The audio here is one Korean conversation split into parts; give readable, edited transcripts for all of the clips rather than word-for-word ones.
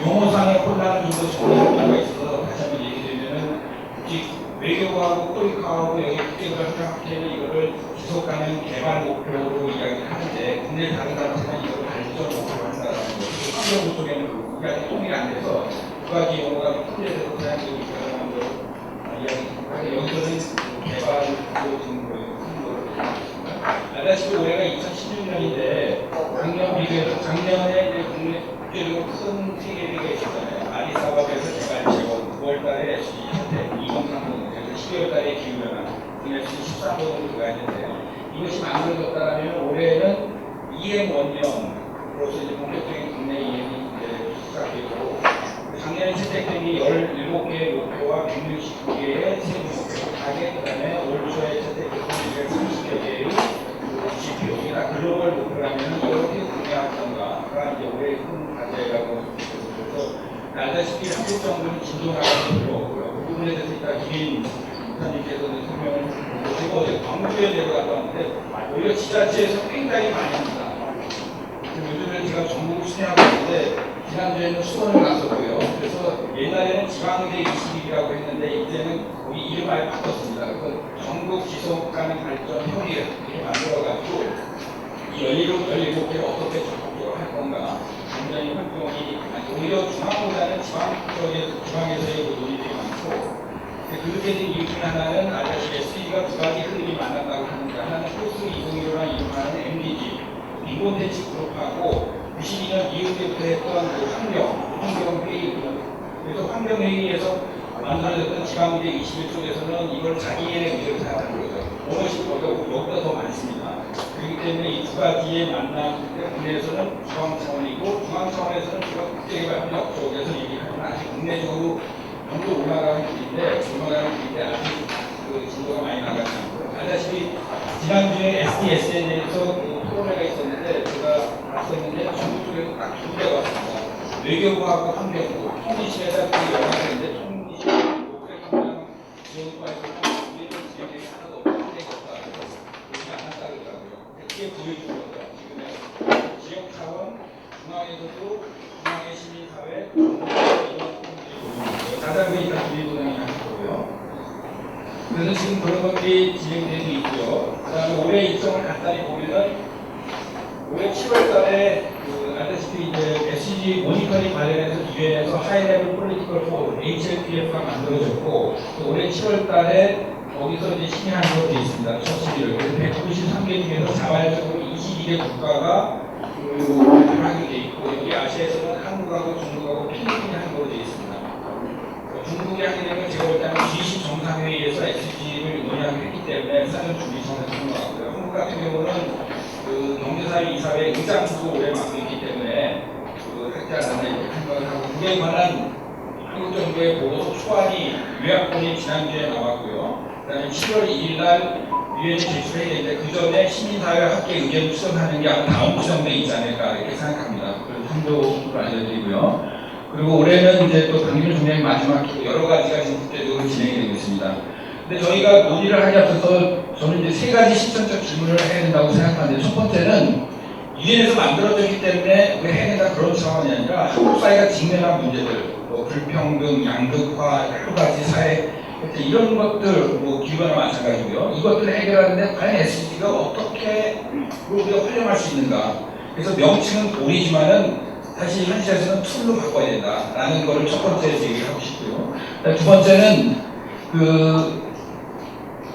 용어상의 혼란을 좀 더 정리할 필요가 있어서 다시 한번 얘기드리면은 외교하고 토익하고 여기 국제관계학회는 이거를 지속가능 개발 목표로 이야기를 하는데 국내 다른 단체는 이걸 발전 목표로 한다라는 거죠. 환경 쪽에는 그게 아직 통일이 안 돼서 두 가지 용어가 통일돼서 사용되고 있다는 걸 이야기하는데 여기서는 개발로 지금 큰 거를 알다시피 올해가 2016년인데 작년 비교해서 작년에 이제 국내 국제적으로 큰 세계비가 있었잖아요. 아디사바바에서 개발 재원 9월달에 SD한테 2030 그래서 12월달에 기후변화 그래서 13번 들어가 있는데 이것이 만들어졌다면 올해는 EM 원년으로서 이제 본격적인 국내 EM이 시작되고 작년에 채택된 게 17개의 목표와 169개의 세부 목표 가게 그다음에 올 초에 채택된 230여 개의 지표 그러니까 글로벌 목표라면 이렇게 구매할 건가가 이제 올해의 큰 과제라고 그래서 알다시피 한국 정부는 진도나가는 별로 없고요. 그 부분에 대해서 이따 김인 목사님께서는 설명을 제가 어제 광주에 내려갔다 왔는데 오히려 지자체에서 굉장히 많이 합니다. 요즘에 제가 전국을 순회하고 있는데 지난주에는 수원을 갔었고요. 그래서 옛날에는 지방대 20일이라고 했는데 이제는 거기 이름 아예 바꿨습니다. 그래서 전국 지속가능 발전 협의회 이렇게 만들어가지고 이 17개를 어떻게 적극적으로 할 건가 굉장히 활동이 오히려 중앙보다는 지방에서의 논의들이 많고 그렇게 된 이유 중에 하나는 알다시피 SDG가 두 가지 흐름이 만난다고 하는데 하나는 코스 2015랑 이름하는 MDG 인본 대치 그룹하고 92년 이후 때부터 했던 그 환경회의 그래서 환경회의에서 만들어졌던 지방의제 21쪽에서는 이걸 자기의 문제로 생각하는 거죠. 오너십 여기보다 더 많습니다. 그렇기 때문에 이 두 가지의 만남 때 국내에서는 중앙 차원이고 중앙 차원에서는 주로 국제개발협력 쪽에서 얘기하면 아직 국내적으로 정도 올라가는 길인데 아직 그 진도가 많이 나가지 않고 알다시피 지난주에 SDSN에서 그 토론회가 있었는데 제가 봤었는데 중국 쪽에서 딱 두 개가 왔습니다. 외교부하고 환경부 통일심에다 그 연합했는데 통일심 목표랑 지원과에서 우리는 지역에 하나도 없고 한대가 없다. 그렇게 안 한다 그러더라고요. 그게 보여주는 거죠. 지금의 지역 차원 중앙에서도 중앙의 시민사회 자장회의가 기획운영이 하는 거고요. 그래서 지금 그런 것들이 진행되고 있고요. 그 다음에 올해 일정을 간단히 보면은 올해 7월 달에 알다시피 이제 SDG 모니터링 관련해서 유엔에서 하이레벨 폴리티컬 포럼 HLPF가 만들어졌고 올해 7월 달에 거기서 이제 심의하는 것도 있습니다. 첫 심의를. 그래서 193개 중에서 자발적으로 22개 국가가 하게 돼 있고 여기 아시아에서는 한국하고 중국하고 필리핀이 하는 걸로 되어 있습니다. 중국이 하게 되면 제가 볼 때는 G20 정상회의에서 SDG를 논의하게 했기 때문에 사전 준비 정상인 것 같고요. 한국 같은 경우는 그 경제사회 이사회 의장도 올해 맡고 있기 때문에 하지 않았나 이렇게 생각을 하고 그에 관한 한국 정부의 보고서 초안이 요약본이 지난주에 나왔고요. 그 다음에 7월 2일 날 유엔에 제출해야 되는데 그 전에 시민사회 학계 의견을 수정하는 게 아마 다음 주 정도에 있지 않을까 이렇게 생각합니다. 그래서 참조를 알려드리고요. 그리고 올해는 이제 또 당일 중에 마지막 여러 가지가 지금 국제적으로 진행이 되고 있습니다. 근데 저희가 논의를 하기 앞서서 저는 이제 세 가지 실천적 질문을 해야 된다고 생각하는데 첫 번째는 유엔에서 만들어졌기 때문에 왜 해야 된다 그런 차원이 아니라 한국 사회가 직면한 문제들, 뭐 불평등, 양극화, 여러 가지 사회 이런 것들, 뭐 기후변화 마찬가지고요. 이것들을 해결하는데 과연 SDG가 어떻게 우리가 활용할 수 있는가? 그래서 명칭은 도리지만은 사실 현실에서는 툴로 바꿔야 된다라는 거를 첫 번째 얘기를 하고 싶고요. 두 번째는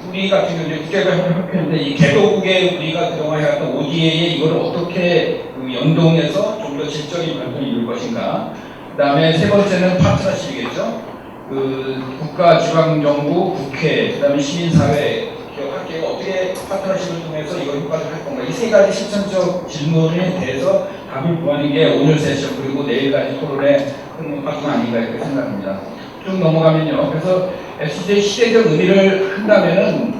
우리 같은 경우는 국제개발협회인데 이 개도국에 우리가 그동안 해왔던 ODA에 이걸 어떻게 연동해서 좀 더 질적인 발전을 이룰 것인가. 그 다음에 세 번째는 파트너십이겠죠. 국가, 지방정부, 국회, 그 다음에 시민사회, 기업학계가 어떻게 파트너십을 통해서 이걸 효과를 할 건가. 이 세 가지 실천적 질문에 대해서 답을 구하는 게 오늘 세션 그리고 내일까지 토론의 큰 화두가 아닌가 이렇게 생각합니다. 쭉 넘어가면요. 그래서 SDG의 시대적 의미를 한다면은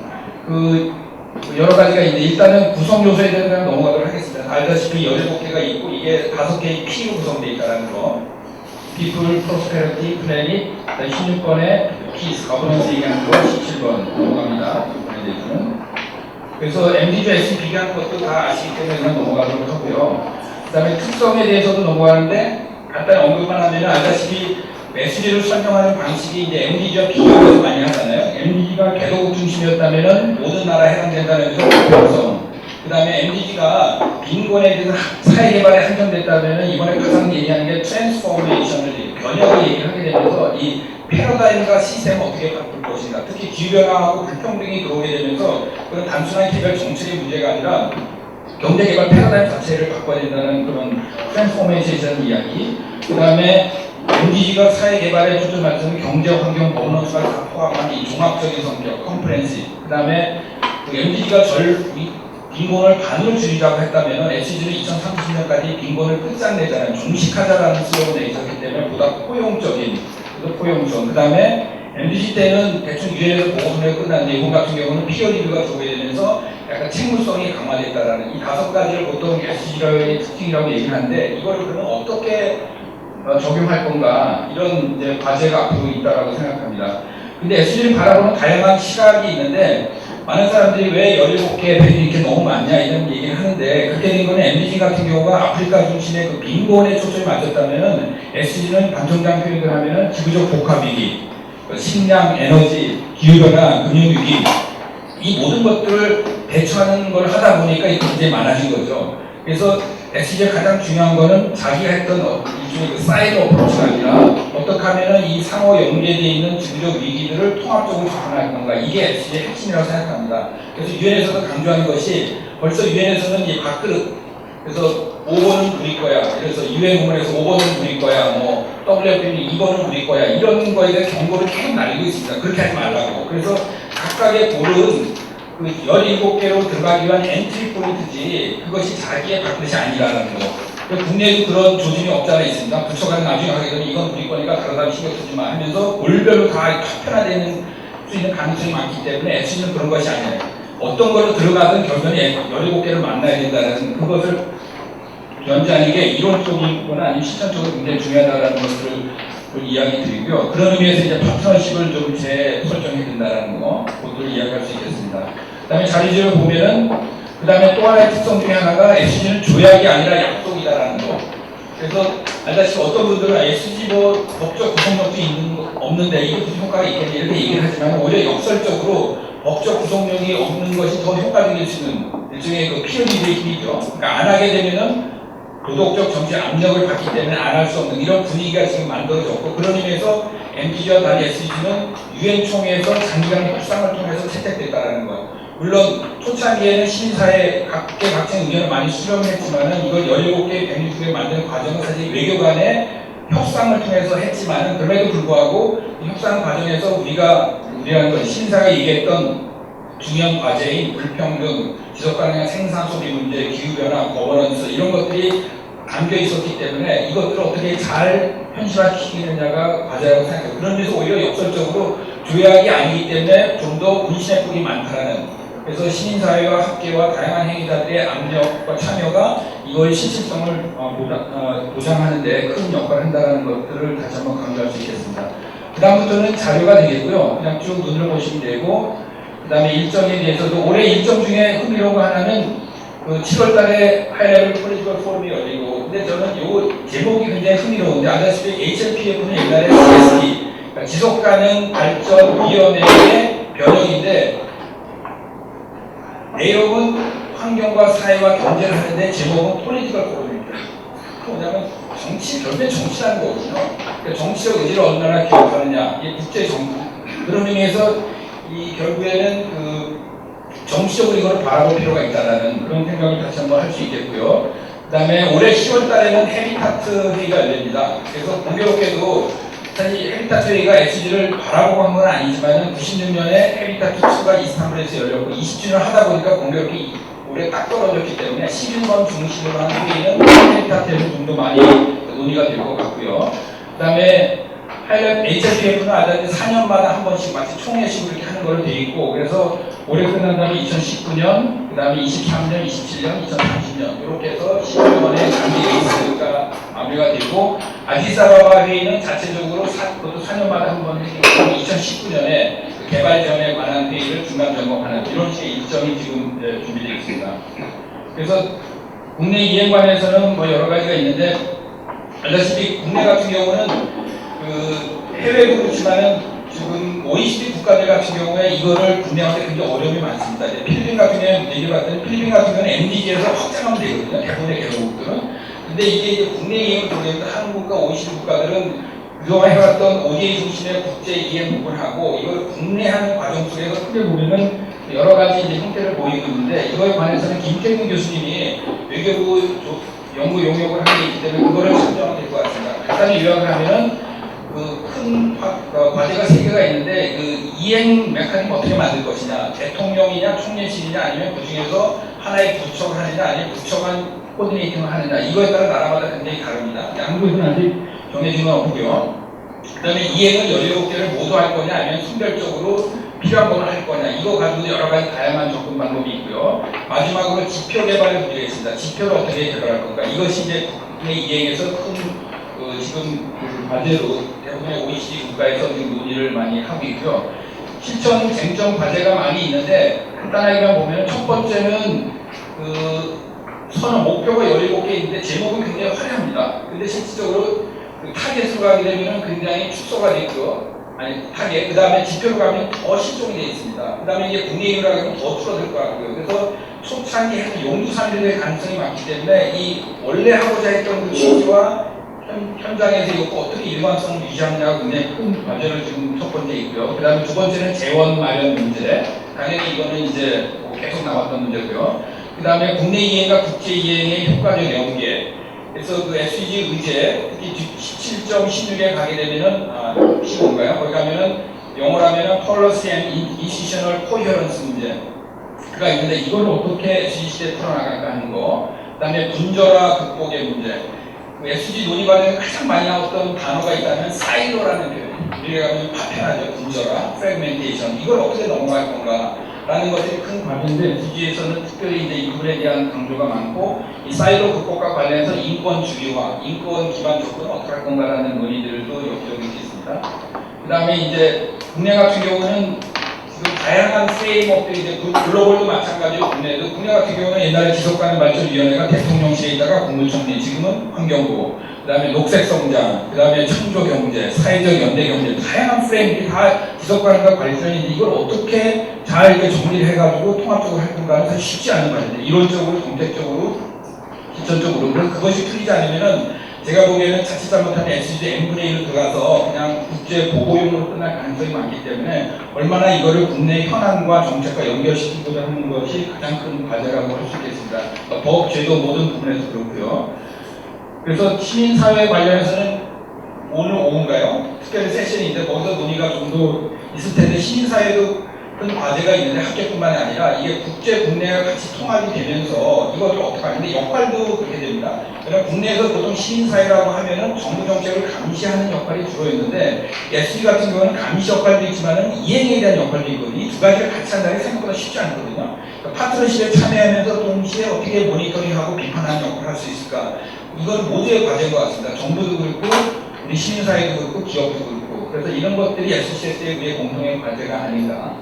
여러 가지가 있는데 일단은 구성 요소에 대해서 그냥 넘어가도록 하겠습니다. 알다시피 17개가 있고 이게 5개의 P로 구성되어 있다는 거. People, Prosperity, Planet, 16번에 Peace, Governance 얘기하는 거 17번 넘어갑니다. 이번에 대해서는. 그래서 MDG, SDG 비교하는 것도 다 아시기 때문에 그냥 넘어가도록 하고요. 그 다음에 특성에 대해서도 넘어가는데 간단히 언급만 하면 알다시피 SG를 설명하는 방식이 이제 MDG와 비교해서 많이 하잖아요. MDG가 개도국 중심이었다면 모든 나라에 해당된다는 공평성. 그 다음에 MDG가 빈곤에 대해서 사회개발에 한정됐다면 이번에 가장 얘기하는 게 트랜스포메이션을 변혁을 얘기하게 되면서 이 패러다임과 시스템을 어떻게 바꿀 것인가. 특히 기후변화하고 불평등이 들어오게 되면서 그런 단순한 개발 정책의 문제가 아니라 경제개발 패러다임 자체를 바꿔야 된다는 그런 트랜스포메이션 이야기. 그 다음에 MDG가 사회개발에 초점을 맞추는 경제환경 버너스가 다 포함한 이 종합적인 성격, 컴프렌시. 그 다음에 MDG가 빈곤을 반으로 줄이자고 했다면 SDG는 2030년까지 빈곤을 끝장내자는 종식하자라는 슬로건을 내셨기 때문에 보다 포용적인, 포용성. 그 다음에 MDG 때는 대충 유엔에서 보고서에 끝났는데 이번 같은 경우는 피어 리뷰가 들어오게 되면서 약간 책무성이 강화됐다라는 이 5가지를 보통 SDG의 특징이라고 얘기하는데 이거를 그러면 어떻게 적용할 건가 이런 이제 과제가 앞으로 있다라고 생각합니다. 근데 SDG를 바라보는 다양한 시각이 있는데 많은 사람들이 왜 17개의 밴이 이렇게 너무 많냐 이런 얘기를 하는데 그렇게 된 거는 MDG 같은 경우가 아프리카 중심의 그 빈곤에 초점이 맞췄다면은 SDG는 반청장 표현을 하면은 지구적 복합위기, 식량, 에너지, 기후변화, 금융위기 이 모든 것들을 대처하는 걸 하다 보니까 이게 굉장히 많아진 거죠. 그래서 SDG의 가장 중요한 거는 자기가 했던 일종의 그 사이드 어프로치가 아니라 어떻게 하면은 이 상호 연계되어 있는 지구적 위기들을 통합적으로 접근할 건가 이게 SDG의 핵심이라고 생각합니다. 그래서 유엔에서도 강조하는 것이 벌써 유엔에서는 이 밥그릇 그래서 5번은 우리 거야. 그래서 유엔 공문에서 5번은 우리 거야. 뭐 WFP는 2번은 우리 거야. 이런 거에 대해 경고를 계속 날리고 있습니다. 그렇게 하지 말라고. 그래서 각각의 볼은 그 17개로 들어가기 위한 엔트리 포인트지 그것이 자기의 밥그릇이 아니라는 거. 국내에도 그런 조짐이 없지 않아 있습니다. 부처가 나중에 하게 되면 이건 우리 거니까 다른 사람 신경 쓰지 마 하면서 볼별로 다 파편화되는 수 있는 가능성이 많기 때문에 SG는 그런 것이 아니에요. 어떤 걸로 들어가든 결국은 17개를 만나야 된다는 그것을 연장하는 게 이론적인 거나 아니면 실천적으로 굉장히 중요하다는 것을 이야기 드리고요. 그런 의미에서 이제 파트너십을 좀 재설정해야 된다는 거, 그것을 이야기할 수 있겠습니다. 그 다음에 자리지를 보면은, 그 다음에 또 하나의 특성 중에 하나가 SG는 조약이 아니라 약속이다라는 거. 그래서 알다시피 어떤 분들은 SG 뭐 법적 구속력도 없는데 이게 무슨 효과가 있겠냐 이렇게 얘기를 하지만 오히려 역설적으로 법적 구속력이 없는 것이 더 효과적일 수 있는 일종의 그 피어 리더의 힘이죠. 그러니까 안 하게 되면은 도덕적 정치 압력을 받기 때문에 안 할 수 없는 이런 분위기가 지금 만들어졌고 그런 의미에서 MDG와 달리 SDG는 유엔 총회에서 장기간 협상을 통해서 채택됐다는 것. 물론 초창기에는 시민사회 각계각층 의견을 많이 수렴했지만은 이걸 17개, 106개 만드는 과정은 사실 외교 간의 협상을 통해서 했지만은 그럼에도 불구하고 이 협상 과정에서 우리라는 건 시민사회가 얘기했던 중요한 과제인 불평등, 지속가능한 생산 소비 문제, 기후변화, 거버넌스 이런 것들이 담겨 있었기 때문에 이것들을 어떻게 잘 현실화시키느냐가 과제라고 생각해요. 그런 데서 오히려 역설적으로 조약이 아니기 때문에 좀 더 문신의 폭이 많다는 그래서 시민사회와 학계와 다양한 행위자들의 압력과 참여가 이거의 실질성을 보장하는 데 큰 역할을 한다는 것들을 다시 한번 강조할 수 있겠습니다. 그 다음부터는 자료가 되겠고요. 그냥 쭉 눈을 보시면 되고 그 다음에 일정에 대해서도 올해 일정 중에 흥미로운 거 하나는 그 7월 달에 하이레벨 폴리티컬 포럼이 열리고 근데 저는 이 제목이 굉장히 흥미로운데 아시다시피 HLPF는 옛날에 CSP 그러니까 지속가능 발전위원회의 변형인데 내용은 환경과 사회와 경제를 하는데 제목은 폴리티컬 포럼입니다. 뭐냐면 결국엔 정치라는 거거든요. 그러니까 정치적 의지를 얼마나 기억하느냐 이게 국제 정부 그런 의미에서 이 결국에는 그 정치적으로 이걸 바라볼 필요가 있다는 그런 생각을 다시 한번 할 수 있겠고요. 그 다음에 올해 10월 달에는 헤비타트 회의가 열립니다. 그래서 공교롭게도 사실 헤비타트 회의가 SG를 바라보고 한 건 아니지만 96년에 헤비타트 2가 이스탄불에서 열렸고 20주년 하다 보니까 공교롭게 올해 딱 떨어졌기 때문에 11번 중심으로 하는 회의는 헤비타트에서 좀 더 많이 논의가 될 것 같고요. 그 다음에 HLPF는 아직 4년마다 한 번씩 마치 총회식으로 이렇게 하는 걸로 되어 있고 그래서 올해 끝난 다음에 2019년, 그 다음에 23년, 27년, 2030년 이렇게 해서 10년간의 장기 레이스가 마무리가 되고 아디스아바바 회의는 자체적으로 그것도 4년마다 한 번 회의고 2019년에 그 개발 지원에 관한 회의를 중간 점검하는 이런 식의 일정이 지금 준비되어 있습니다. 그래서 국내 이행관에서는 뭐 여러 가지가 있는데 알다시피 국내 같은 경우는 해외도 그렇지만은 지금 OECD 국가들 같은 경우에 이거를 국내한테 굉장히 어려움이 많습니다. 필리핀 같은 경우는 얘기해봤더니 필리핀 같은 경우는 MDG에서 확장하면 되거든요. 대부분의 개발국들은. 근데 이게 이제 국내 이행을 보려면 한국과 OECD 국가들은 그동안 해왔던 ODA 중심의 국제 이행 부분하고 이걸 국내 하는 과정 속에서 크게 보면은 여러 가지 이제 형태를 보이고 있는데 이거에 관해서는 김태균 교수님이 외교부 연구 용역을 하고 있기 때문에 그거를 참조하면 될 것 같습니다. 간단히 요약을 하면은 큰 과제가 3개가 있는데 이행 메커니즘 어떻게 만들 것이냐, 대통령이냐 총리실이냐 아니면 그 중에서 하나의 부처를 하느냐 아니면 부처만 코디네이팅을 하느냐 이거에 따라 나라마다 굉장히 다릅니다. 양국은 아직 정해진 건 없고요. 그 다음에 이행을 17개를 모두 할 거냐 아니면 선별적으로 필요한 것만 할 거냐 이거 가지고 여러 가지 다양한 접근 방법이 있고요. 마지막으로 지표 개발의 문제가 있습니다. 지표를 어떻게 개발할 건가 이것이 이제 국내 이행에서 큰 지금 과제로 대부분의 OECD 국가에서 지금 논의를 많이 하고 있고요. 실천 쟁점 과제가 많이 있는데 간단하게만 보면 첫 번째는 선언 목표가 17개 있는데 제목은 굉장히 화려합니다. 근데 실질적으로 타겟으로 가게 되면 굉장히 축소가 되어 있고요. 타겟, 그 다음에 지표로 가면 더 실종이 되어 있습니다. 그 다음에 이제 국내 이유로 가면 더 줄어들 것 같고요. 그래서 초창기 용두산일의 가능성이 많기 때문에 이 원래 하고자 했던 그 취지와 현장에서 이것도 어떻게 일관성을 유지하느냐가 굉장히 큰 과제를 지금 첫 번째 있고요. 그 다음에 두 번째는 재원 마련 문제. 당연히 이거는 이제 계속 나왔던 문제고요. 그 다음에 국내 이행과 국제 이행의 효과적 연계. 그래서 그 SDG 의제, 특히 17점 16에 가게 되면은, 15인가요? 거기 가면은, 영어로 하면은 Policy and Institutional Coherence 문제가 있는데, 이걸 어떻게 SDG 시대에 풀어나갈까 하는 거. 그 다음에 분절화 극복의 문제. SDG 논의 과정에 가장 많이 나왔던 단어가 있다면 사이로라는 표현. 우리가 가면 파편하죠. 분절화, 프래그멘테이션. 이걸 어떻게 넘어갈 건가? 라는 것이 큰 과제인데 SDG에서는 특별히 이제 이 부분에 대한 강조가 많고 이 사이로 극복과 관련해서 인권주의화, 인권 기반 조건을 어떻게 할 건가라는 논의들도 여기저기 있습니다. 그 다음에 이제 국내 같은 경우는 지금 다양한 프레임워크들이 이제 글로벌도 마찬가지로 국내도 국내 같은 경우는 옛날에 지속가능 발전위원회가 대통령실에 있다가 국무총리, 지금은 환경부, 그 다음에 녹색성장, 그 다음에 창조경제, 사회적 연대경제 다양한 프레임들이 다 지속가능과 발전인데 이걸 어떻게 잘 이렇게 정리를 해가지고 통합적으로 할 건가는 사실 쉽지 않은 말인데 이론적으로, 정책적으로, 실천적으로 그것이 풀리지 않으면은 제가 보기에는 자칫 잘못하면 SDG N분의 1로 들어가서 그냥 국제 보고용으로 끝날 가능성이 많기 때문에 얼마나 이거를 국내 현안과 정책과 연결시키고자 하는 것이 가장 큰 과제라고 할 수 있겠습니다. 법, 제도 모든 부분에서 그렇고요. 그래서 시민사회 관련해서는 오늘 오후인가요? 특별히 세션인데 거기서 논의가 좀 더 있을 텐데 시민사회도 큰 과제가 있는데 학계뿐만이 아니라 이게 국제 국내가 같이 통합이 되면서 이것을 어떻게 하는데 역할도 그렇게 됩니다. 그러니까 국내에서 보통 시민사회라고 하면은 정부 정책을 감시하는 역할이 주로 있는데 SG 같은 경우는 감시 역할도 있지만은 이행에 대한 역할도 있거든요. 이 두 가지를 같이 한다는 게 생각보다 쉽지 않거든요. 그러니까 파트너십에 참여하면서 동시에 어떻게 모니터링하고 비판하는 역할을 할 수 있을까? 이건 모두의 과제인 것 같습니다. 정부도 그렇고 우리 시민사회도 그렇고 기업도 그렇고 그래서 이런 것들이 SCS의 우리의 공통의 과제가 아닌가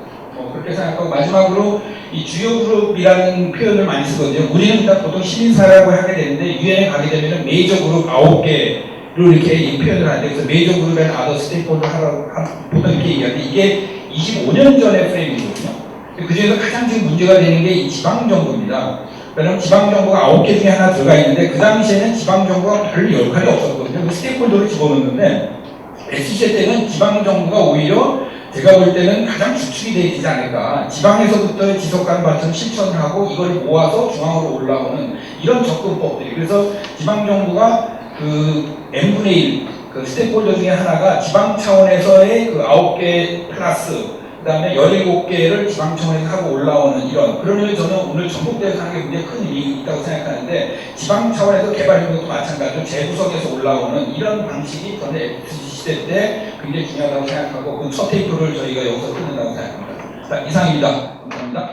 그렇게 생각하고 마지막으로 이 주요 그룹이라는 표현을 많이 쓰거든요. 우리는 일단 보통 시민사회라고 하게 되는데 유엔에 가게 되면 메이저 그룹 9개로 이렇게 이 표현을 하는데 그래서 메이저 그룹에는 아더 스테이크홀더 하라고 보통 이렇게 얘기하는데 이게 25년 전의 프레임이거든요. 그 중에서 가장 지금 문제가 되는 게 이 지방정부입니다. 왜냐면 지방정부가 9개 중에 하나 들어가 있는데 그 당시에는 지방정부가 별 역할이 없었거든요. 그 스테이크홀더를 집어넣는데 SC 때는 지방정부가 오히려 제가 볼 때는 가장 주축이 되지 않을까. 지방에서부터 지속가능 발전 실천을 하고 이걸 모아서 중앙으로 올라오는 이런 접근법들이. 그래서 지방정부가 그 N분의 1, 그 스테이크홀더 중에 하나가 지방 차원에서의 그 9개 플러스 그 다음에 17개를 지방 차원에서 하고 올라오는 이런 그런 의미 저는 오늘 전국대회에서 하는 게 굉장히 큰 의미가 있다고 생각하는데 지방 차원에서 개발하는 것도 마찬가지로 재구성에서 올라오는 이런 방식이 저는 FCG 시대 때 굉장히 중요하다고 생각하고 그 첫 테이프를 저희가 여기서 끊는다고 생각합니다. 자, 이상입니다. 감사합니다.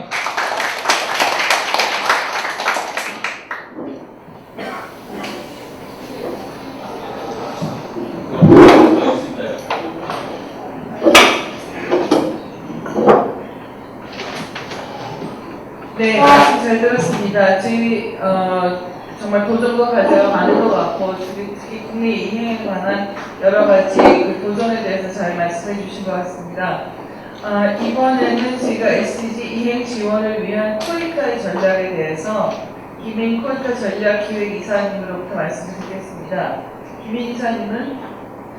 네, 말씀 잘 들었습니다. 저희 정말 도전과 과제가 많은 것 같고 특히 국내 이행에 관한 여러 가지 그 도전에 대해서 잘 말씀해 주신 것 같습니다. 이번에는 제가 SDG 이행 지원을 위한 코이카의 전략에 대해서 김인 코이카 전략기획이사님으로부터 말씀을 드리겠습니다. 김인 이사님은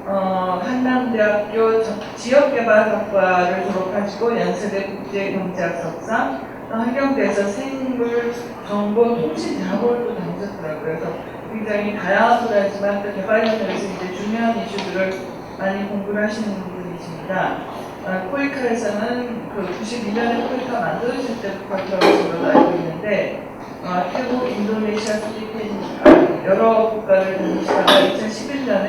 한남대학교 지역개발학과를 졸업하시고 연세대 국제경제학 석사, 한경대에서 생물정보통신대학원을 또 다니셨더라고요. 그래서 굉장히 다양한 분야지만 또 개발협력에서 이제 중요한 이슈들을 많이 공부를 하시는 분이십니다. 코이카에서는 그 92년에 코이카 만들어질 때부터 들어가신 걸로 알고 있는데 태국, 인도네시아, 필리핀 여러 국가를 다니시다가 2011년에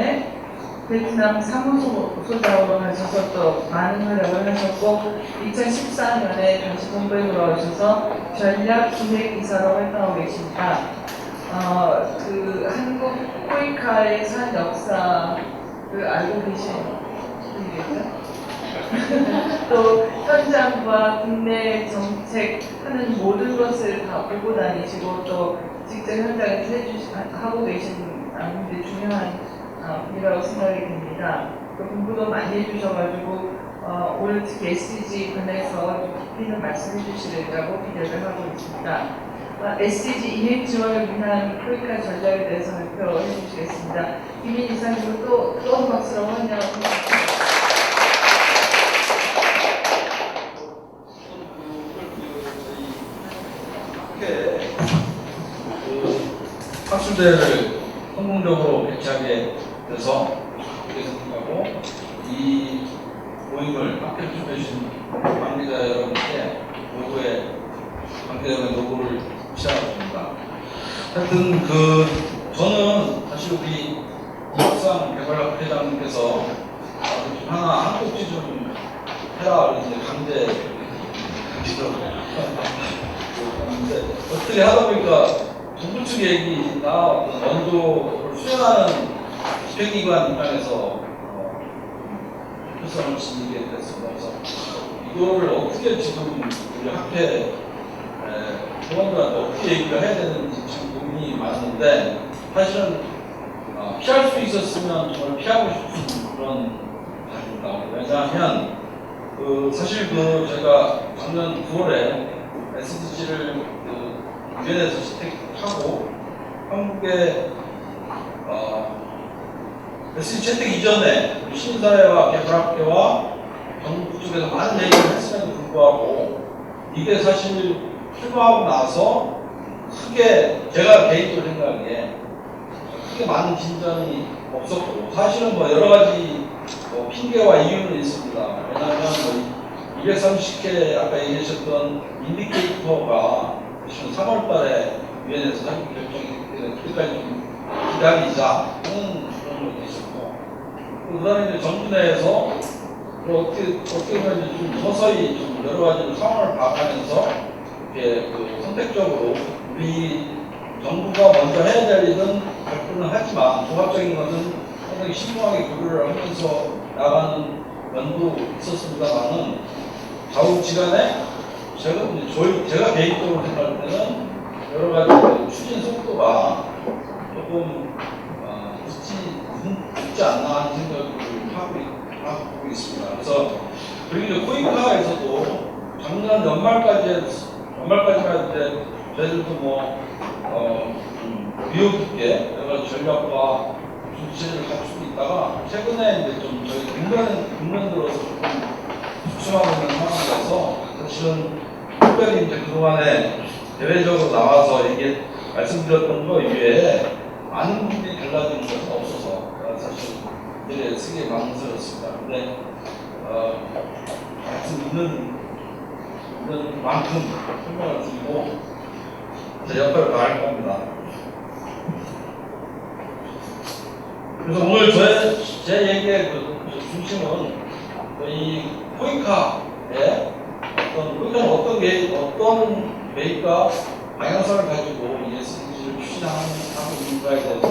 베트남 사무소장으로 하셔서 또 많은 활약을 하셨고 2014년에 다시 본부에 돌아오셔서 전략기획이사로 활동하고 계십니다. 그 한국 코이카에서 한 역사를 알고 계신 분이겠죠? 또 현장과 국내 정책 하는 모든 것을 다 보고 다니시고 또 직접 현장에서 하고 계신 굉장히 중요한 분이라고 생각이 됩니다. 또 공부도 많이 해주셔가지고 오늘 특히 SDG 관해서 깊이 있는 말씀해 주시리라고 기대를 하고 있습니다. SDG 이행 지원을 위한 코이카 전략에 대해서 발표해 주시겠습니다. 김인 이사님은 또 뜨거운 박수로 환영합니다. 학술대회를 성공적으로 개최하게 돼서 생각하고 이 모임을 함께 준비해주신 관계자 여러분께 관계자 여러분의 노고를 시작합니다. 하여튼 저는 사실 우리 이학상 개발학 회장님께서 한 꼭지 좀 해라 이제 강제 근데 어떻게 하다 보니까 정부 측 얘기나 어떤 원조를 수행하는 집행기관 입장에서 필요성을 지니게 됐습니다. 그래서 이거를 어떻게 지금 우리 학회 회원들한테 어떻게 얘기를 해야 되는지 참 고민이 많은데 사실은 피할 수 있었으면 정말 피하고 싶은 그런 가지입니다. 왜냐하면 사실 제가 작년 9월에 SDG를 유엔에서 채택하고 한국의 SDG 채택 이전에 시민사회와 개발학회와 정부 쪽에서 많은 얘기를 했음에도 불구하고 이게 사실 출마하고 나서 크게 제가 개인적으로 생각하기에 크게 많은 진전이 없었고 사실은 여러 가지 핑계와 이유는 있습니다. 왜냐하면 230개 아까 얘기하셨던 인디케이터가 3월 달에 유엔에서 자기 결정이 그때까지 좀 기다리자는 그런 것도 있었고 그 다음에 정부 내에서 어떻게 보면 좀 서서히 좀 여러 가지 상황을 봐가면서 이렇게 선택적으로 우리 정부가 먼저 해야 될 일은 발표는 하지만 종합적인 것은 상당히 신중하게 고려를 하면서 나가는 면도 있었습니다만은 좌우지간에 제가 개인적으로 생각할 때는 여러 가지 추진 속도가 조금 늦지 않나 하는 생각을 하고 있습니다. 그래서 그리고 코이카에서도 작년 연말까지만 이제 저희들도 위협 있게 여러 가지 전략과 준비를 갖추고 있다가 최근에 이제 좀 저희 국면 들어서 조금 주춤하고 있는 상황이라서 사실은 특별히 이제 그동안에 대외적으로 나와서 이게 말씀드렸던 거 이외에 많은 분들이 달라진 것은 없어서 사실 이제 쓰기에 망설였습니다. 근데 말씀 있는 만큼 설명을 드리고 제 역할을 다할 겁니다. 그래서 오늘 제 얘기의 중심은 이 코이카의 어떤 계획과 방향성을 가지고 이 SDG를 추진하고 있는가에 대해서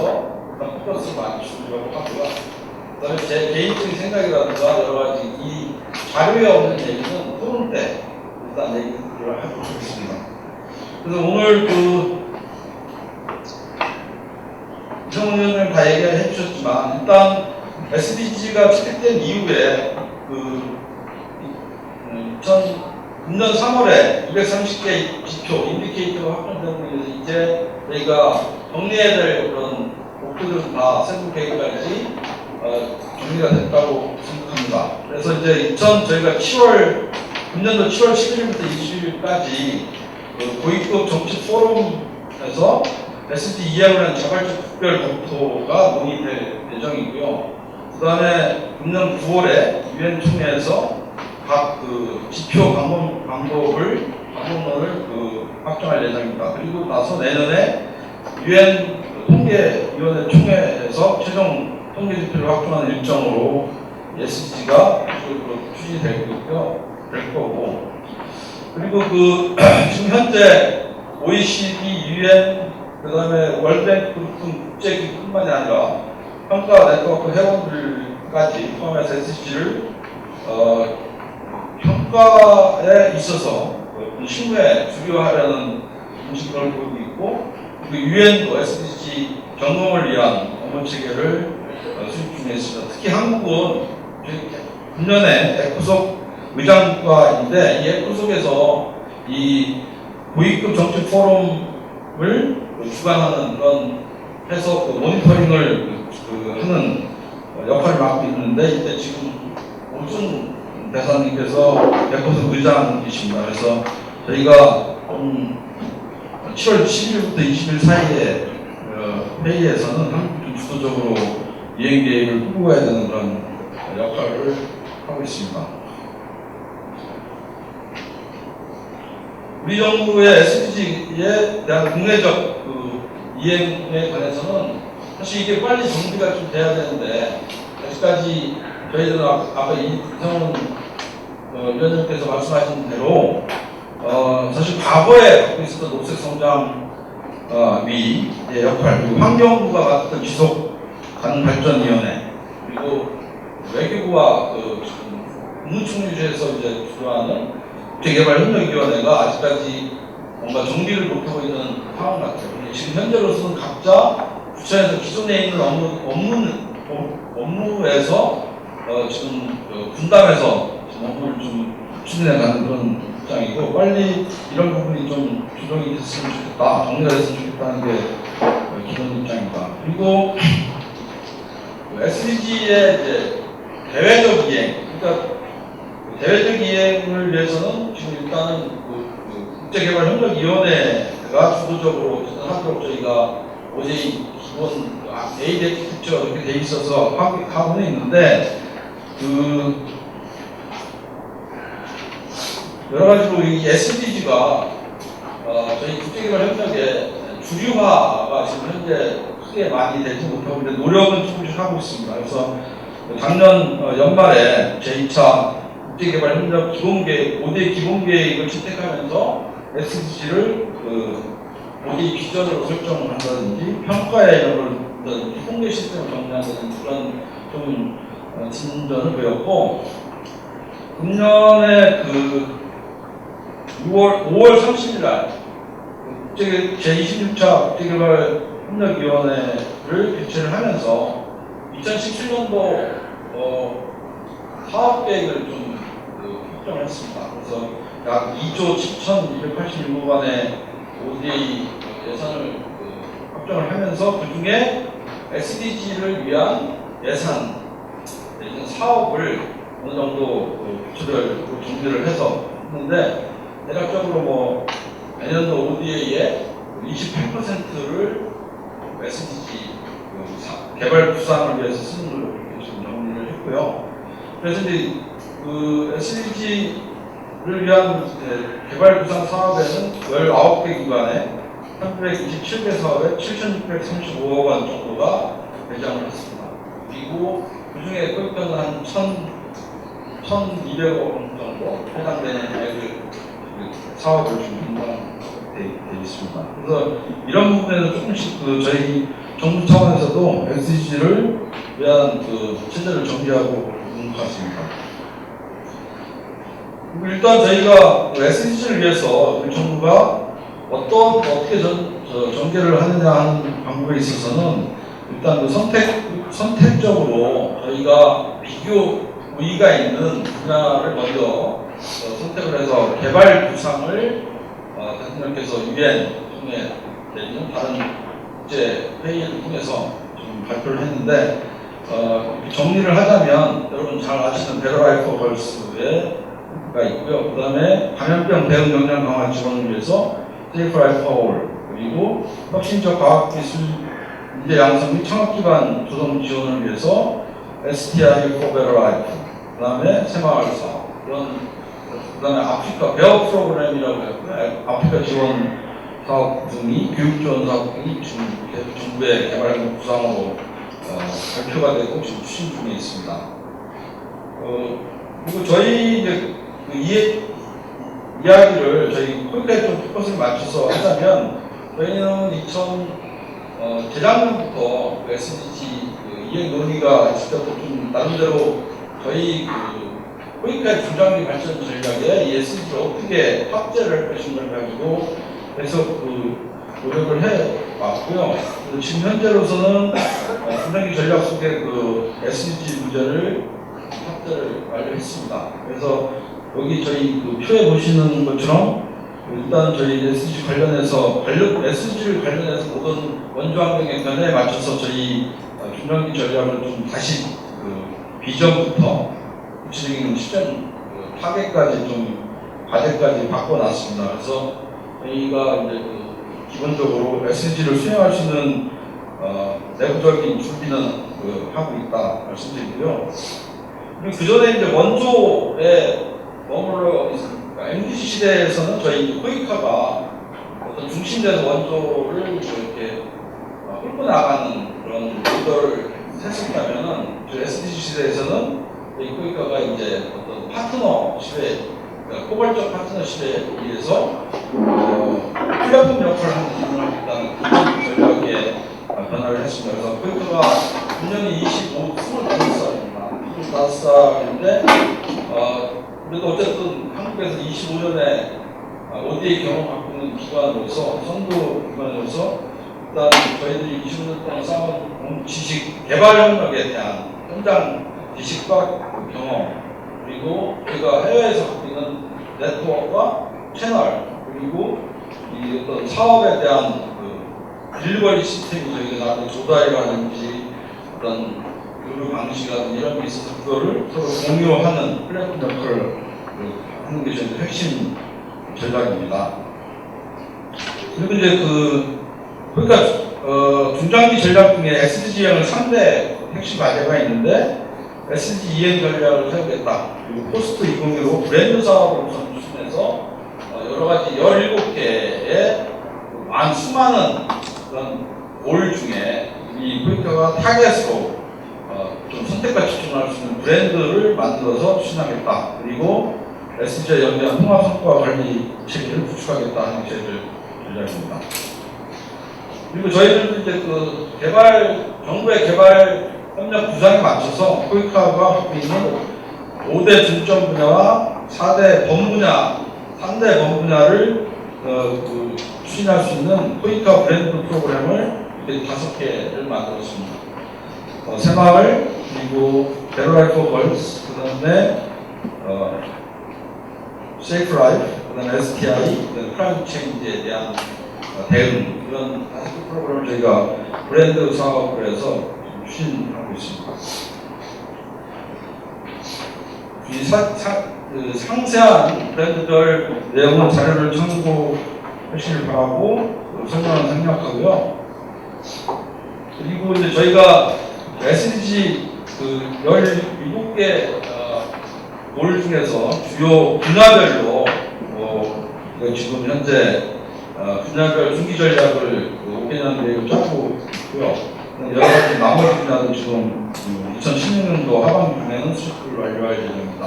포커스를 많이 주려고 하고요. 그다음에 제 개인적인 생각이라든가 여러 가지 이 자료에 없는 얘기는 토론 때 일단 얘기를 하도록 하겠습니다. 그래서 오늘 이성훈 의원님 다 얘기해 주셨지만 일단 SDG가 채택된 이후에 금년 3월에 230개 지표 인디케이터가 확정되고 있는데 이제 저희가 정리해야 될 그런 목표들은 다 세부 계획까지 정리가 됐다고 생각합니다. 그래서 이제 저희가 금년도 7월 11일부터 20일까지 고위급 정치 포럼에서 SD 이하로 한 자발적 특별 검토가 논의될 예정이고요. 그 다음에 금년 9월에 유엔 총회에서 각 지표 방법론을 확정할 예정입니다. 그리고 나서 내년에 유엔 통계위원회 총회에서 최종 통계 지표를 확정하는 일정으로 SDG가 추진이 될 거고, 그리고 지금 현재 OECD, 유엔, 그 다음에 월드뱅크 등 국제기구뿐만이 아니라 평가 네트워크 회원들까지 포함해서 SDG를 평가에 있어서 신뢰 주기화하려는 움직임을 보이고 있고, 그리고 유엔도 SDG 점검을 위한 업무 체계를 수립 중에 있습니다. 특히 한국은 금년에 에코속 의장국가인데 이 에코속에서 이 고위급 정치 포럼을 주관하는 그런 해서 모니터링을 하는 역할을 맡고 있는데 이때 지금 오준 대사님께서 에코속 의장이십니다. 그래서 저희가 7월 10일부터 20일 사이에 회의에서는 한국이 주도적으로 이행 계획을 꾸고 가야 되는 그런 역할을 하고 있습니다. 우리 정부의 SDG에 대한 국내적 이행에 관해서는 사실 이게 빨리 정비가 좀 돼야 되는데 아직까지 저희들은 아까 이성훈 위원님께서 말씀하신 대로 사실 과거에 갖고 있었던 녹색 성장 위의 역할, 그리고 환경부가 맡았던 지속 가능 발전위원회, 그리고 외교부와 국무총리실에서 이제 주도하는 국제개발협력위원회가 아직까지 뭔가 정비를 못하고 있는 상황 같아요. 지금 현재로서는 각자 부처에서 기존에 있는 업무에서 지금 분담해서 지금 업무를 좀 추진해가는 그런 입장이고, 빨리 이런 부분이 좀 조정이 됐으면 좋겠다, 정리가 됐으면 좋겠다는 게 기본 입장입니다. 그리고 SDG의 이제 대외적 이행, 그러니까 대외적 이행을 위해서는 지금 일단은 국제개발협력위원회가 주도적으로 하도록 저희가 OJ 기본 ADEC가 이렇게 돼 있어서 하고는 있는데 여러 가지로 이 SDG가 저희 국제개발협력의 주류화가 지금 현재 크게 많이 되지 못하고 있는데 노력은 조금씩 하고 있습니다. 그래서 작년 연말에 제2차 국제개발협력 기본계획, 5대 기본계획을 채택하면서 SDG를 5대 기준으로 설정을 한다든지 평가에 이런 걸 통계 시스템을 정리한다든지 그런 좀 진전을 보였고, 금년에 5월 30일 날 제26차 국제개발협력위원회를 개최를 하면서 2017년도 사업계획을 좀 확정을 했습니다. 그래서 약 2조 7,286억 원의 ODA 예산을 확정을 하면서 그 중에 SDG를 위한 예산, 사업을 어느 정도 구체적으로 정리를 해서 했는데, 대략적으로 내년도 ODA의 28%를 SDG 개발 구상을 위해서 쓰는 걸로 지금 정리를 했고요. 그래서 이제 SDG를 위한 개발 구상 사업에는 19개 기관에 327개 사업에 7,635억 원 정도가 배정을 했습니다. 그리고 그 중에 거기까지 한 1,200억 원 정도 해당되는 계획을 사업을 좀 분담되어 있습니다. 그래서 이런 부분에서 조금씩 저희 정부 차원에서도 SDG를 위한 체제를 정비하고 있는 것 같습니다. 일단 저희가 SDG를 위해서 우리 정부가 어떻게 전개를 하느냐 하는 방법에 있어서는 일단 그 선택적으로 저희가 비교 우위가 있는 분야를 먼저 선택을 해서 개발 구상을 대통령께서 유엔 통해 내지는 다른 국제 회의를 통해서 좀 발표를 했는데 정리를 하자면 여러분 잘 아시는 베터 라이프 포 걸스가 있고요. 그 다음에 감염병 대응 역량 강화 지원을 위해서 세이프 라이프 포 그리고 혁신적 과학기술 인재 양성 및 창업 기반 조성 지원을 위해서 STI for Better Life, 그 다음에 새마을 사업, 그 다음에 아프리카 배업 프로그램이라고 해요. 아프리카 지원 사업 등이 교육 지원 사업 등이 지금 정부의 개발 구상으로 발표가 되고 지금 추진 중에 있습니다. 그리고 저희 이제 그 이야기를 저희 코이카에 좀 포커스를 맞춰서 하자면 저희는 재작년부터 그 SDG 이행 논의가 있을 때부터 좀 나름대로 저희 코이카의 중장기 발전 전략에 이 SDG를 어떻게 확대를 할 것인가를 가지고 계속 노력을 해왔고요. 지금 현재로서는 중장기 전략 속에 그 SDG 문제를 확대를 완료했습니다. 그래서 여기 저희 그 표에 보시는 것처럼 일단 저희 SDG 관련해서 SDG를 관련해서 모든 원주 환경의 변화에 맞춰서 저희 중장기 전략을 좀 다시 그 비전부터 구체적인 실전 타겟까지 좀 과제까지 바꿔놨습니다. 그래서 저희가 이제 기본적으로 SDG를 수행할 수 있는 내부적인 준비는 하고 있다 말씀드리고요. 그리고 그 전에 이제 원조에 머물러 있습니다. MDC 시대에서는 저희 코이카가 어떤 중심돼서 원조를 이렇게 끌고 나가는 그런 모델을 했었다면은 SDG 시대에서는 저희 코이카가 이제 어떤 파트너십에 그러니까 포괄적 파트너십에 의해서 플랫폼 역할을 하는 기능을 하고 있다는 그런 전략에 변화를 했습니다. 그래서 코이카가 분명히 25살입니다. 25살인데 그래도 어쨌든 한국에서 25년의 ODA 경험을 갖고 있는 기관으로서 선도 기관으로서 일단 저희들이 20년 동안 쌓아온 지식 개발 협력에 대한 현장 지식과 경험 그리고 저희가 해외에서 갖고 있는 네트워크와 채널 그리고 이 어떤 사업에 대한 딜리버리 시스템이 저희가 나중에 조달이라든지 어떤 교류 방식이라든지 이런 게 있어서 그거를 서로 공유하는 플랫폼 역할을 하는 게 저희 핵심 전략입니다. 그리고 이제 그러니까 중장기 전략 중에 SDG 이행을 3대 핵심 과제가 있는데 SDG 이행 전략을 세우겠다. 그리고 포스트 2015 브랜드 사업을 추진해서 여러 가지 17개의 수많은 그런 골 중에 이 코이카가 타겟으로 좀 선택과 집중할 수 있는 브랜드를 만들어서 추진하겠다. 그리고 SDG와 연계한 통합 성과 관리 체계를 구축하겠다 하는 게 저희들 전략입니다. 그리고 저희들도 이제 정부의 개발 협력 구상에 맞춰서 코이카가 갖고 있는 5대 중점 분야와 4대 범분야, 3대 범분야를 추진할 수 있는 코이카 브랜드 프로그램을 이렇게 5개를 만들었습니다. 새마을, 그리고 베터 라이프 포 걸스, 그 다음에 세이프 라이프, 그 다음에 STI, 그 다음에 클라이밋 체인지에 대한 대응, 이런 5개 프로그램을 저희가 브랜드 사업을 해서 추진하고 있습니다. 이 상세한 브랜드별 내용은 자료를 참고하시길 바라고 설명을 생략하고요. 그리고 이제 저희가 SDG 17개 골 중에서 주요 분야별로 지금 현재 분야별 중기 전략을 5개년 계획을 짜고 있고요. 여러 가지 나머지 분야도 지금 2016년도 하반기 중에는 수립을 완료할 예정입니다.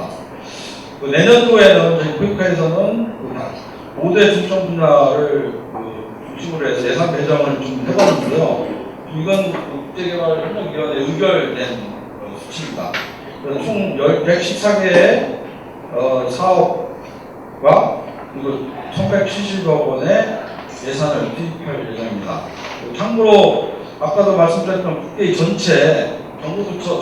내년도에는 저희 코이카에서는 5대 중점 분야를 중심으로 해서 예산 배정을 좀 해봤는데요. 이건 국제개발협력위원회 의결된 수치입니다. 총 114개의 사업과 그리고 1,170억 원의 예산을 투입할 예정입니다. 참고로 아까도 말씀드렸던 국회 전체 정부 부처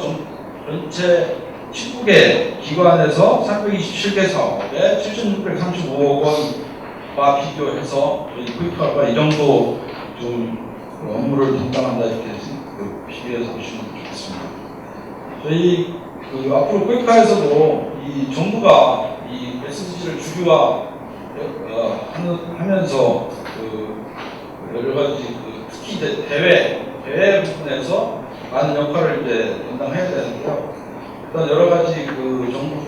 전체 19개 기관에서 327개 사업에 7,635억 원과 비교해서 저희 코이카가 이 정도 좀 업무를 담당한다 이렇게 비교해서 보시면 좋겠습니다. 저희 앞으로 코이카에서도 이 정부가 이 SDG를 주류화 하면서 여러 가지 특히 이제 대외 부분에서 많은 역할을 이제 담당해야 되는데요. 일단 여러 가지 정부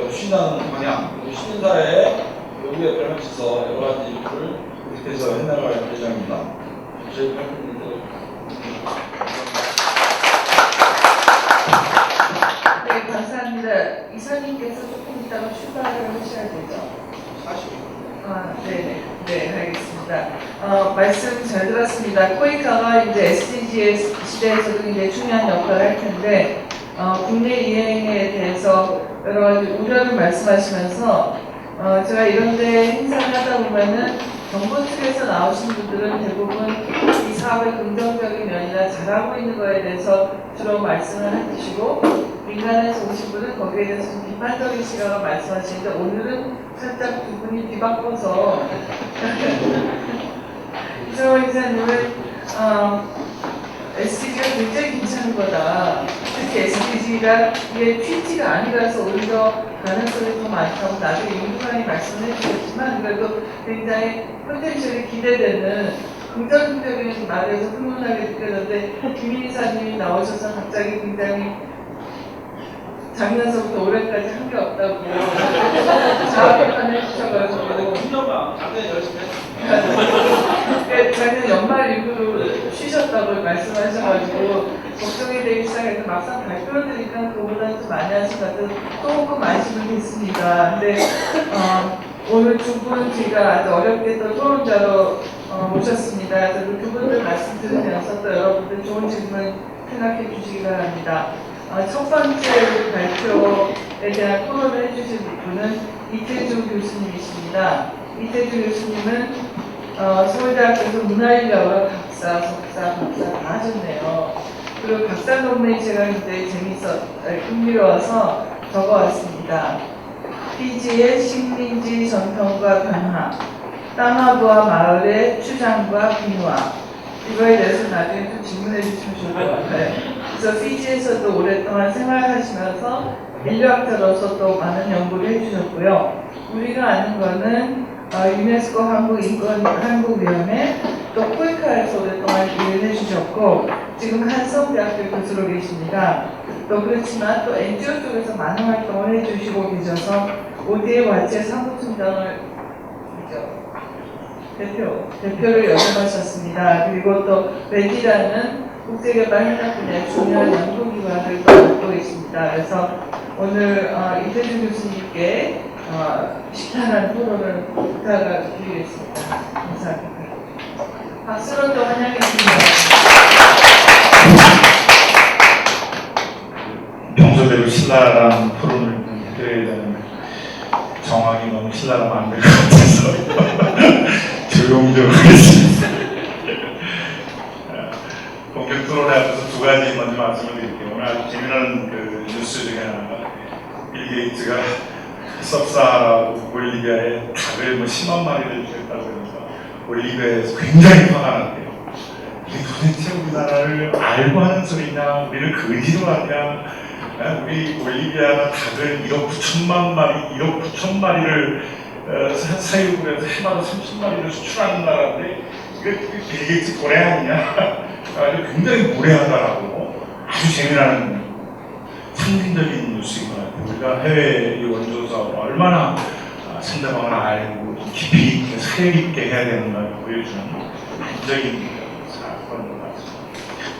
추진하는 방향, 그리고 시민사회의 요구에 발맞춰서 여러 가지 일을 계속해서 해나갈 예정입니다. 저희 발표님들. 네, 감사합니다. 이사님께서 조금 이따가 출발을 하셔야 되죠. 40분. 네, 알겠습니다. 말씀 잘 들었습니다. 코이카가 이제 SDG 시대에서도 이제 중요한 역할을 할 텐데, 국내 이행에 대해서 여러 가지 우려를 말씀하시면서, 제가 이런데 행사를 하다 보면은 정부 측에서 나오신 분들은 대부분 이 사업의 긍정적인 면이나 잘하고 있는 거에 대해서 주로 말씀을 해주시고, 민간에서 오신 분은 거기에 대해서 좀 비판적인 시각을 말씀하시는데, 오늘은 살짝 두 분이 뒤바꿔서 이상원 이사님은 SDG가 굉장히 괜찮은 거다. 특히 SDG가 이게 TT가 아니라서 오히려 가능성이 더 많다고 나중에 윤두관이 말씀을 해주셨지만, 그래도 굉장히 포텐셜이 기대되는 긍정적인 말에서 훈훈하게 느껴졌는데, 김인 이사님이 나오셔서 갑자기 굉장히 작년서부터 올해까지 한 게 없다고 자학비판을 해주셔가지고 9년간 작년 열심히 했습니다. 작년 연말 이후로 쉬셨다고 말씀하셔가지고 걱정이 되기 시작해서 막상 발표를 드리니까 그거보다 좀 많이 하신 것 같아서 조금 안심은 됐습니다. 근데 오늘 두 분 제가 아주 어렵게 또 토론자로 모셨습니다. 그래서 두 분들 말씀 들으면서 또 여러분들 좋은 질문 생각해 주시기 바랍니다. 첫 번째 발표에 대한 토론을 해주실 분은 이태주 교수님이십니다. 이태주 교수님은 서울대학교에서 문화인력으로 박사, 석사 다 하셨네요. 그리고 박사 논문이 제가 굉장히 흥미로워서 적어왔습니다. 피지의 식민지 전통과 변화, 땅하부와 마을의 추장과 빈화. 이거에 대해서 나중에 좀 질문해 주시면 좋을 것 같아요. 그래서 피지에서도 오랫동안 생활하시면서 인류학자로서 또 많은 연구를 해주셨고요. 우리가 아는 거는 유네스코 한국위원회, 또 코이카에서 오랫동안 일을 해주셨고, 지금 한성대학교 교수로 계십니다. 또 그렇지만 또 NGO 쪽에서 많은 활동을 해주시고 계셔서 ODA 와치의 사무총장을 대표를 역임하셨습니다. 그리고 또 레디라는 국제개발 협력 분야의 중요한 연구기관을 맡고 계십니다. 그래서 오늘 이태주 교수님께 식단한 토론을 부탁을 드리겠습니다. 감사합니다. 박수로 또 환영해주십니다. 평소대로 신랄한 토론을 해드려야 되는데 정황이 너무 신랄하면 안 될 것 같아서 조용조용 하겠습니다. 본격 토론에 앞서서 두 가지 먼저 말씀을 드릴게요. 오늘 아주 재미난 뉴스 중에 하나가 빌 게이츠가 섭사하라 볼리비아에 닭을 10만 마리를 주겠다고 그러면서 볼리비아에서 굉장히 화가 났대요. 이게 도대체 우리나라를 알고 하는 소리냐, 우리를 거지로 하냐, 우리 볼리비아가 닭을 1억 9천만 마리를 사육을 해서 해마다 30마리를 수출하는 나라인데 이게 빌 게이츠 고래 아니냐? 아주 굉장히 무례하다라고 아주 재미나는 상징적인 뉴스인 것 같아요. 우리가 해외 원조 사업을 얼마나 상대방을 알고 깊이 있게 사역 있게 해야 되는가를 보여주는 굉장히 사건인 것 같습니다.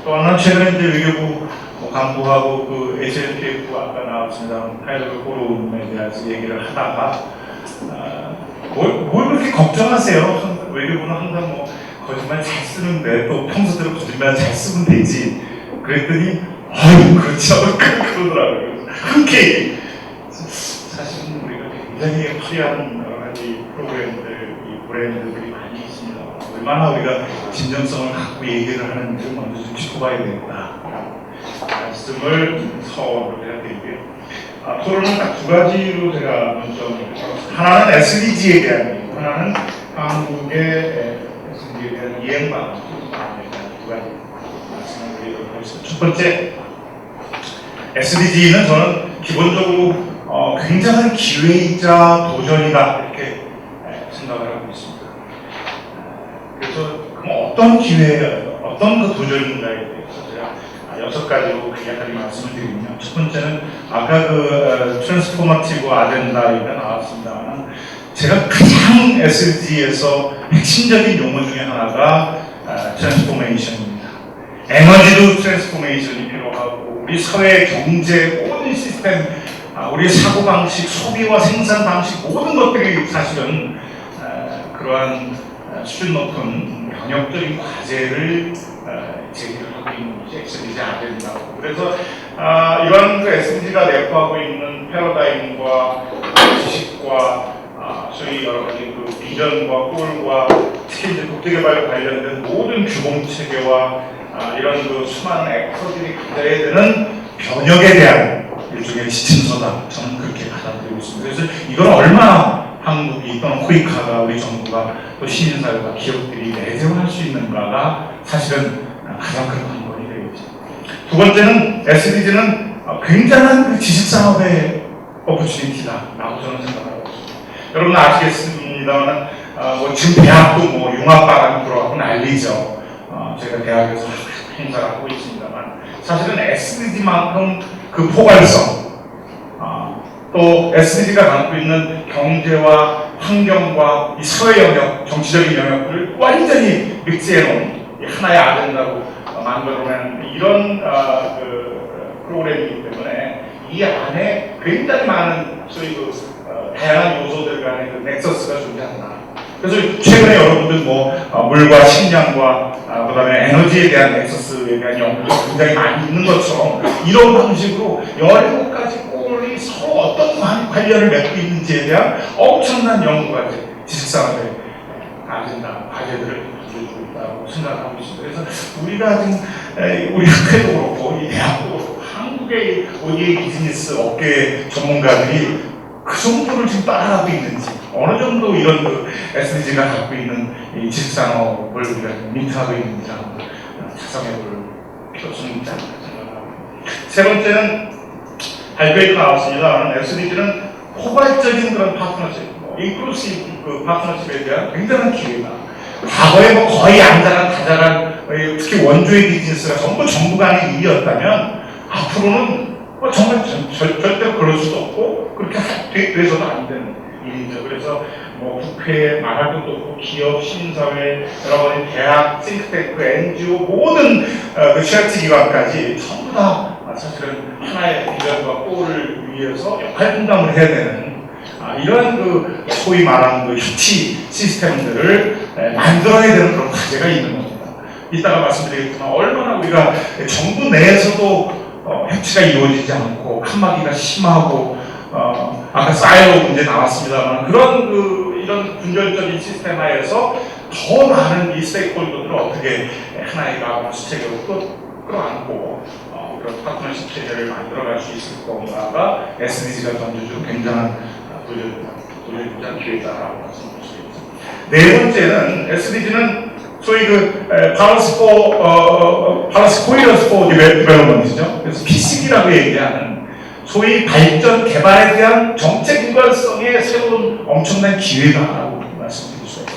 또 하나 최근에 이제 외교부 간부하고 SLPF 아까 나왔습니다. 타이틀 포럼에 대해서 얘기를 하다가 뭘 그렇게 걱정하세요? 외교부는 항상 거짓말 잘 쓰는데 또 평소대로 거짓말 잘 쓰면 되지. 그랬더니 그렇지 않고 그러더라고요. 흔쾌히 사실은 우리가 굉장히 화려한 여러 가지 프로그램들, 이 브랜드들이 많이 있습니다. 얼마나 우리가 진정성을 갖고 얘기를 하는지를 먼저 좀 짚어봐야 되겠다 말씀을 서원을 해야 되고요. 토론은 딱 두 가지로 제가 먼저 하나는 SDG에 대한 얘기고 하나는 한국의 SDG에 대한 이행 방안 두 가지 말씀을 드리도록 하겠습니다. 첫 번째 SDG는 저는 기본적으로 굉장한 기회이자 도전이다 이렇게 생각을 하고 있습니다. 그래서 그럼 어떤 기회예요? 어떤 그 도전인가에 대해서 제가 6가지로 간략하게 말씀을 드리면 첫 번째는 아까 그 트랜스포머티브 아젠다 얘기가 나왔습니다만 제가 가장 SDG에서 핵심적인 용어 중에 하나가 트랜스포메이션입니다. 에너지도 트랜스포메이션이 필요하고 우리 사회, 경제, 모든 시스템, 우리 사고방식, 소비와 생산방식 모든 것들이 사실은 그러한 수준 높은 병역적인 과제를 제기를 하고 있는 것이 SDG 아젠다고. 그래서 이런 그 SDG가 내포하고 있는 패러다임과 지식과 소위 여러 가지 그 비전과 꿀과 특히 이제 국제개발 관련된 모든 규범 체계와 이런 그 수많은 액터들이 기다려야 되는 변혁에 대한 일종의 지침서다. 저는 그렇게 받아들이고 있습니다. 그래서 이건 얼마나 한국이 또는 코이카가 우리 정부가 또 시민사회가 기업들이 내재할 수 있는가가 사실은 가장 큰 관건이 되겠죠. 두 번째는 SDG는 굉장한 그 지식산업의 오퍼추니티다라고 저는 생각하고 있습니다. 여러분 아시겠습니다만 지금 대학도 뭐 융합과학이 들어가고 난리죠. 제가 대학에서 행사를 하고 있습니다만 사실은 SDG만큼 그 포괄성 또 SDG가 갖고 있는 경제와 환경과 이 사회 영역, 정치적인 영역들을 완전히 믹스해 놓은 하나의 아젠다로 만들어낸 이런 그 프로그램이기 때문에 이 안에 굉장히 많은 소위 그 다양한 요소들 간의 그 넥서스가 존재한다. 그래서 최근에 여러분들 물과 식량과 그다음에 에너지에 대한 넥서스에 대한 연구가 굉장히 많이 있는 것처럼 이런 방식으로 17가지 꼴이 서로 어떤 관련을 맺고 있는지에 대한 엄청난 연구가 지식산업의 아젠다, 과제들을 가져주고 있다고 생각하고 있습니다. 그래서 우리가 지금 우리 학회도 그렇고 이 대학도 그렇고 한국의 ODA 비즈니스 업계 전문가들이 그 정도를 지금 따라가고 있는지 어느 정도 이런 그 SDG가 갖고 있는 이 지식산업을 우리가 민트하고 있는지 한번 작성해볼 필요성이 있지 않을까 생각합니다. 세 번째는 발표에도 나왔습니다. SDG는 포괄적인 그런 파트너십, 인클루시브 그 파트너십에 대한 굉장한 기회다. 과거에 거의 안 자란 다 자란 특히 원조의 비즈니스가 전부 정부 간의 일이었다면 앞으로는 정말 절대로 그럴 수도 없고 그렇게 돼서도 안 되는 일이죠. 그래서 국회에 말할 것도 없고 기업, 시민사회, 여러 가지 대학, 싱크탱크, NGO 모든 그 취약지기관까지 전부 다 사실은 하나의 비전과 골을 위해서 역할 분담을 해야 되는 이런 그 소위 말하는 그 협치 시스템들을 만들어야 되는 그런 과제가 있는 겁니다. 이따가 말씀드리겠지만 얼마나 우리가 정부 내에서도 협치가 이루어지지 않고 칸막이가 심하고 아까 사이로 문제 나왔습니다만 그런 이런 분절적인 시스템 하에서 더 많은 이 스테이크홀더들을 어떻게 하나의 가버넌스 체계로 끌어안고 그런 파트너십 체계를 만들어갈 수 있을 건가가 SDG가 던져준 굉장한 도전자 기회다라고 말씀드릴 수 있습니다. 네 번째는 SDG는 소위 그 Balance Coherence for Development이죠. 그래서 PCD라고 얘기하는 소위 발전 개발에 대한 정책 일관성의 새로운 엄청난 기회다라고 말씀드릴 수 있습니다.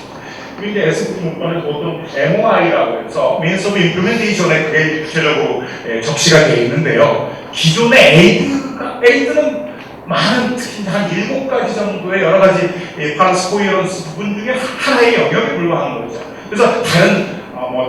그리고 이제 SDG 문건에서 보통 MOI라고 해서 Means of Implementation에 그게 구체적으로 적시가 되어 있는데요. 기존의 에이드는 많은 특히 한 7가지 정도의 여러 가지 Balance Coherence 부분 중에 하나의 영역에 불과한 거죠. 그래서 다른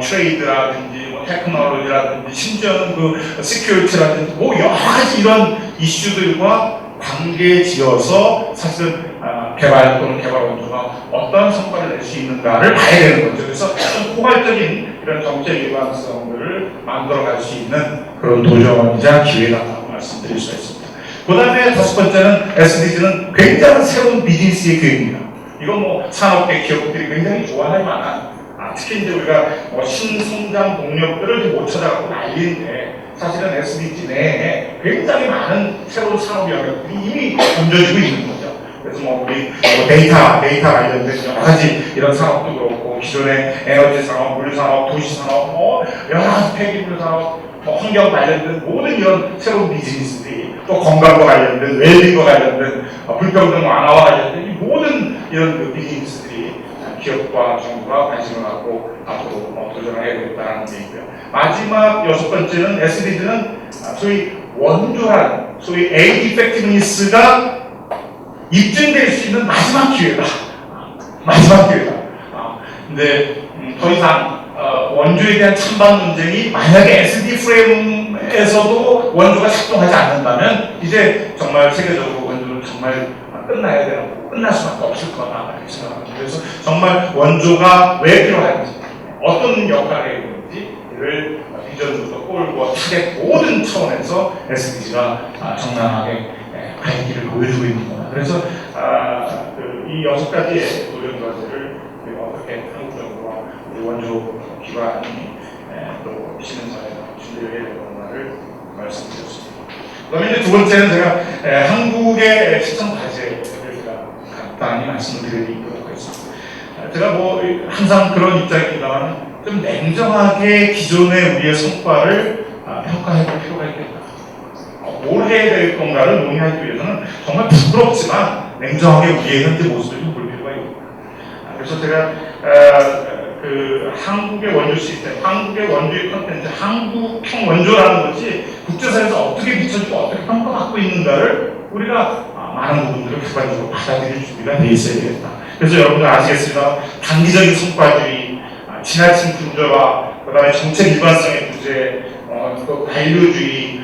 트레이드라든지 테크놀로지라든지 심지어는 그 시큐리티라든지 여러 가지 이런 이슈들과 관계 지어서 사실은 개발 또는 개발 원조가 어떤 성과를 낼 수 있는가를 봐야 되는 거죠. 그래서 포괄적인 이런 정책 일관성을 만들어갈 수 있는 그런 도전이자 기회라고 말씀드릴 수가 있습니다. 그 다음에 5번째는 SDG는 굉장히 새로운 비즈니스의 기회입니다. 이건 산업계 기업들이 굉장히 좋아할 만한 특히 이제 우리가 신성장 동력들을 못 찾아가고 난리인데 사실은 SDG 내에 굉장히 많은 새로운 산업 영역들이 이미 던져지고 있는 거죠. 그래서 우리 데이터 관련된 여러 가지 이런 산업도 그렇고 기존의 에너지 산업, 물 산업, 도시 산업, 여러 가지 폐기물 산업, 환경 관련된 모든 이런 새로운 비즈니스들이 또 건강과 관련된 웰빙과 관련된 불평등 완화와 관련된 이 모든 이런 그 비즈니스들이 기업과 정부가 관심을 갖고 앞으로 도전을 해야 되겠다는 얘기고요. 마지막 6번째는 SDG는 소위 원조한 소위 에이드 이펙티브니스가 입증될 수 있는 마지막 기회다. 마지막 기회다. 근데 더 이상 원조에 대한 찬반 논쟁이 만약에 SD 프레임에서도 원조가 작동하지 않는다면 이제 정말 세계적으로 원조는 정말 끝나야 되는 거고 끝날 수밖에 없을 거다 이렇게 생각합니다. 그래서 정말 원조가 왜 필요한지 어떤 역할을 해야 되는지 이를 비전부터 골과 타겟 모든 차원에서 SDG가 정당하게 갈 길을 보여주고 있는 거다. 그래서 이 6가지의 노력 과제를 어떻게 한국 정부와 우리 원조 기관이 또 시민사회가 준비를 해야 되는가를 말씀드렸습니다. 그다음에 이제 두 번째는 제가 한국의 시청 과제를 제가 간단히 말씀을 드리도록 하겠습니다. 제가 항상 그런 입장입니다만 좀 냉정하게 기존의 우리의 성과를 평가해 볼 필요가 있겠다. 뭘 해야 될 건가를 논의하기 위해서는 정말 부끄럽지만 냉정하게 우리의 현재 모습을 좀 볼 필요가 있습니다. 그래서 제가 한국의 원조 시스템, 한국의 원조의 컨텐츠, 한국형 원조라는 것이 국제사회에서 어떻게 비춰지고 어떻게 평가받고 있는가를 우리가 많은 부분들을 객관적으로 받아들일 준비가 돼 있어야 되겠다. 그래서 여러분들 아시겠습니다. 단기적인 성과주의, 지나친 분조와 그다음에 정책 일관성의 부재, 또 관료주의,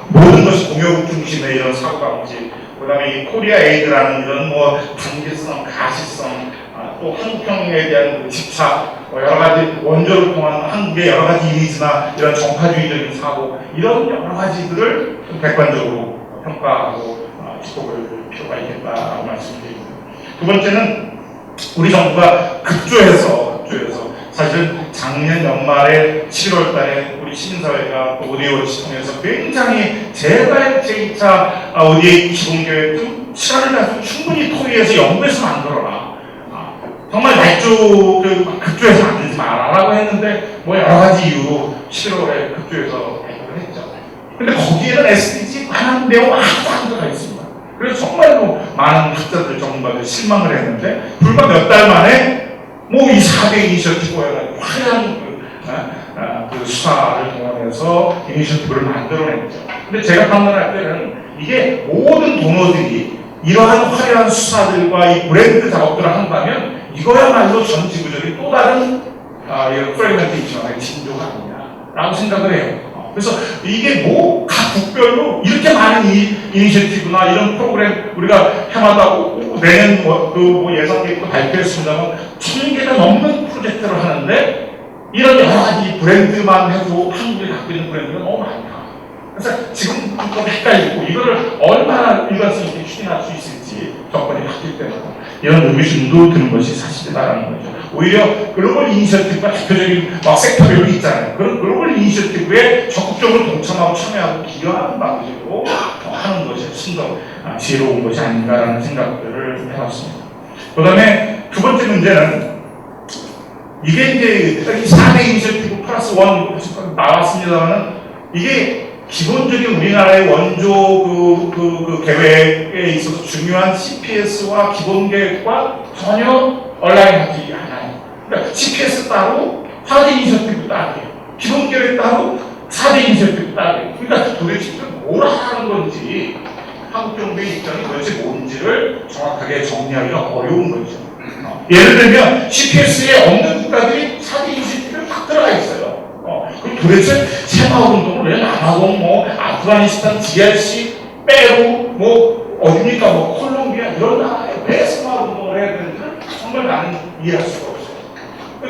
모든 것이 공여국 중심의 이런 사고방식, 그다음에 이 코리아 에이드라는 이런 단기성, 가시성, 또 한국형에 대한 집착, 여러 가지 원조를 통한 한국의 여러 가지 이미지나 이런 정파주의적인 사고, 이런 여러 가지들을 좀 객관적으로 평가하고 짚어볼 필요가 있겠다라고 말씀드립니다. 두 번째는 우리 정부가 급조해서 사실은 작년 연말에 7월 달에 우리 시민사회가 오디오를 통해서 굉장히 제발 제2차 오디오 기본계획 좀 시간을 가지고 충분히 토의해서 연구해서 만들어라. 정말 날조 급조해서 만들지 마라라고 했는데 여러 가지 이유로 7월에 급조해서 발표를 했죠. 근데 거기에는 SDG 관한 내용 하나도 안 들어가 있습니다. 그래서 정말로 많은 학자들, 전문가들 실망을 했는데 불과 몇 달 만에 이 4대 이니셔티브가 화려한 그 수사를 동원해서 이니셔티브를 만들어냈죠. 근데 제가 판단할 때는 이게 모든 도너들이 이러한 화려한 수사들과 이 브랜드 작업들을 한다면 이거야말로 전 지구적인 또 다른 이런 프레그멘테이션의 징조가 아니냐라고 생각을 해요. 그래서 이게 각 국별로 이렇게 많은 이니셔티브나 이런 프로그램 우리가 해마다 내년 예산 계획도 발표했습니다만 1000개가 넘는 프로젝트를 하는데 이런 여러 가지 브랜드만 해도 한국이 갖고 있는 브랜드가 너무 많다. 그래서 지금 좀 헷갈리고 이거를 얼마나 일관성 있게 추진할 수 있을지 정권이 바뀔 때마다 이런 의구심도 드는 것이 사실이다라는 거죠. 오히려 글로벌 이니셔티브가 대표적인 섹터별로 있잖아요. 그런 글로벌 이니셔티브에 적극적으로 동참하고 참여하고 기여하는 방식으로 하는 것이 훨씬 더 지혜로운 것이 아닌가라는 생각들을 해봤습니다. 그 다음에 두 번째 문제는 이게 이제 4대 이니셔티브 플러스 1 나왔습니다만 이게 기본적인 우리나라의 원조 계획에 있어서 중요한 CPS와 기본 계획과 전혀 얼라인하지 않아요. 그러니까 CPS 따로 4대 이니셔티브 따로예요. 기본 계획 따로 4대 이니셔티브 따로예요. 그러니까 도대체 뭘 하는 건지 한국 정부의 입장이 도대체 뭔지를 정확하게 정리하기가 어려운 거죠. 예를 들면 CPS에 없는 국가들이 4대 이니셔티브에 딱 들어가 있어요. 그럼 도대체 새마을운동을 왜 남아공, 아프가니스탄, DRC, 페루, 어디니까 콜롬비아 이런 나라에 왜 새마을운동을 해야 되는지를 정말 나는 이해할 수가 없어요.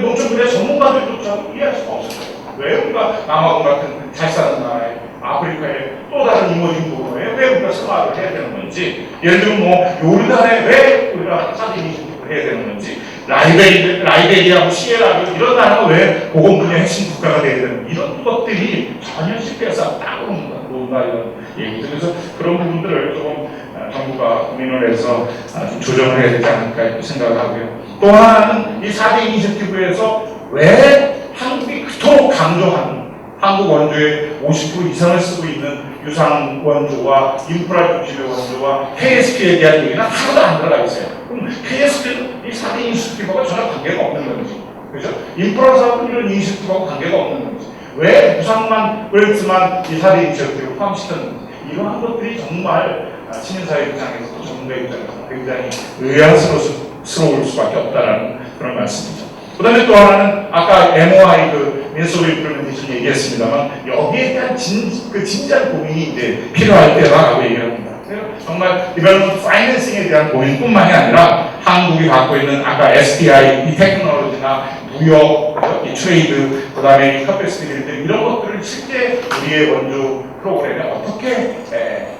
농촌분야 전문가들조차 이해할 수가 없어요. 왜 우리가 남아공 같은 잘 사는 나라에 아프리카에 또 다른 이모진 도로에 왜 우리가 새마을을 해야 되는 건지, 예를 들면 요르단에 왜 우리가 사드 이니셔티브를 해야 되는 건지, 라이베리아하고 시에라고 이런 나라가 왜 보건 분야 핵심 국가가 돼야 되는 이런 것들이 전혀 실패해서 따로는 뭔가 이런 얘기들. 그래서 그런 부분들을 조금 정부가 고민을 해서 좀 조정을 해야 되지 않을까 이렇게 생각을 하고요. 또 하나는 이 4대 이니셔티브에서 왜 한국이 그토록 강조하는 한국 원조의 50% 이상을 쓰고 있는 유상 원조와 인프라 중심의 원조와 KSP에 대한 얘기는 하나도 안 들어가 있어요. 그럼 KSP는 이 4대 이니셔티브가 전혀 관계가 없는 건지, 그죠? 인프라 사업은 이런 이니셔티브하고 관계가 없는 건지, 왜 무상만, 프로젝트만 이 4대 이니셔티브를 포함시켰는지, 이러한 것들이 정말 시민사회 입장에서도 전문가 입장에서 굉장히 의아스러울 수밖에 없다는 그런 말씀이죠. 그 다음에 또 하나는 아까 MOI 민스 오브 임플리멘테이션 얘기했습니다만 여기에 대한 진지한 고민이 이제 필요할 때라고 얘기합니다. 정말 디벨롭먼트 파이낸싱에 대한 고민뿐만이 아니라 한국이 갖고 있는 아까 SDI, 이 테크놀로지나 무역, 이 트레이드, 그 다음에 이 커피스티빌들 이런 것들을 실제 우리의 원조 프로그램에 어떻게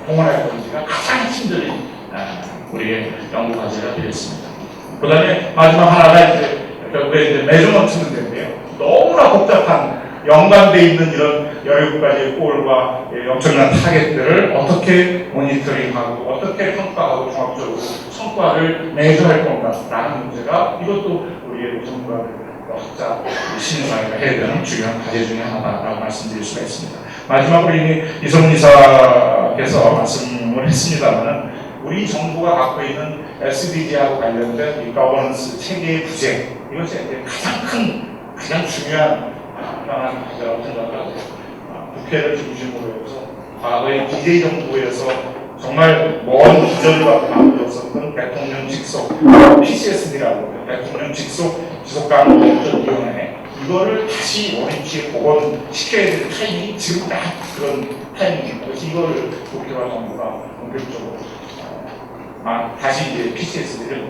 동원할 건지가 가장 힘든 우리의 연구 과제가 되겠습니다. 그 다음에 마지막 하나가 이제 결국에 이제 메저먼트 문제인데요. 너무나 복잡한 연관되어 있는 이런 17가지의 골과 엄청난 타겟들을 어떻게 모니터링하고 어떻게 평가하고 종합적으로 성과를 매주할 건가라는 문제가 이것도 우리의 전문가들, 학자, 시민사회가 해야 되는 중요한 과제 중에 하나라고 말씀드릴 수가 있습니다. 마지막으로 이미 이성훈 이사께서 말씀을 했습니다만 우리 정부가 갖고 있는 SDG하고 관련된 이 거버넌스 체계의 부재, 이것이 가장 중요한 하나의 과제라고 생각을 하고 국회를 중심으로 해서 과거의 DJ 정부에서 정말 먼 기전을 만들었었던 대통령 직속 PCSD라고 해요. 대통령 직속 지속가능발전위원회 이거를 다시 원위치에 복원시켜야 될 타이밍이 지금 딱 그런 타이밍입니다. 그래서 이거를 국회와 정부가 본격적으로 다시 이제 PCSD를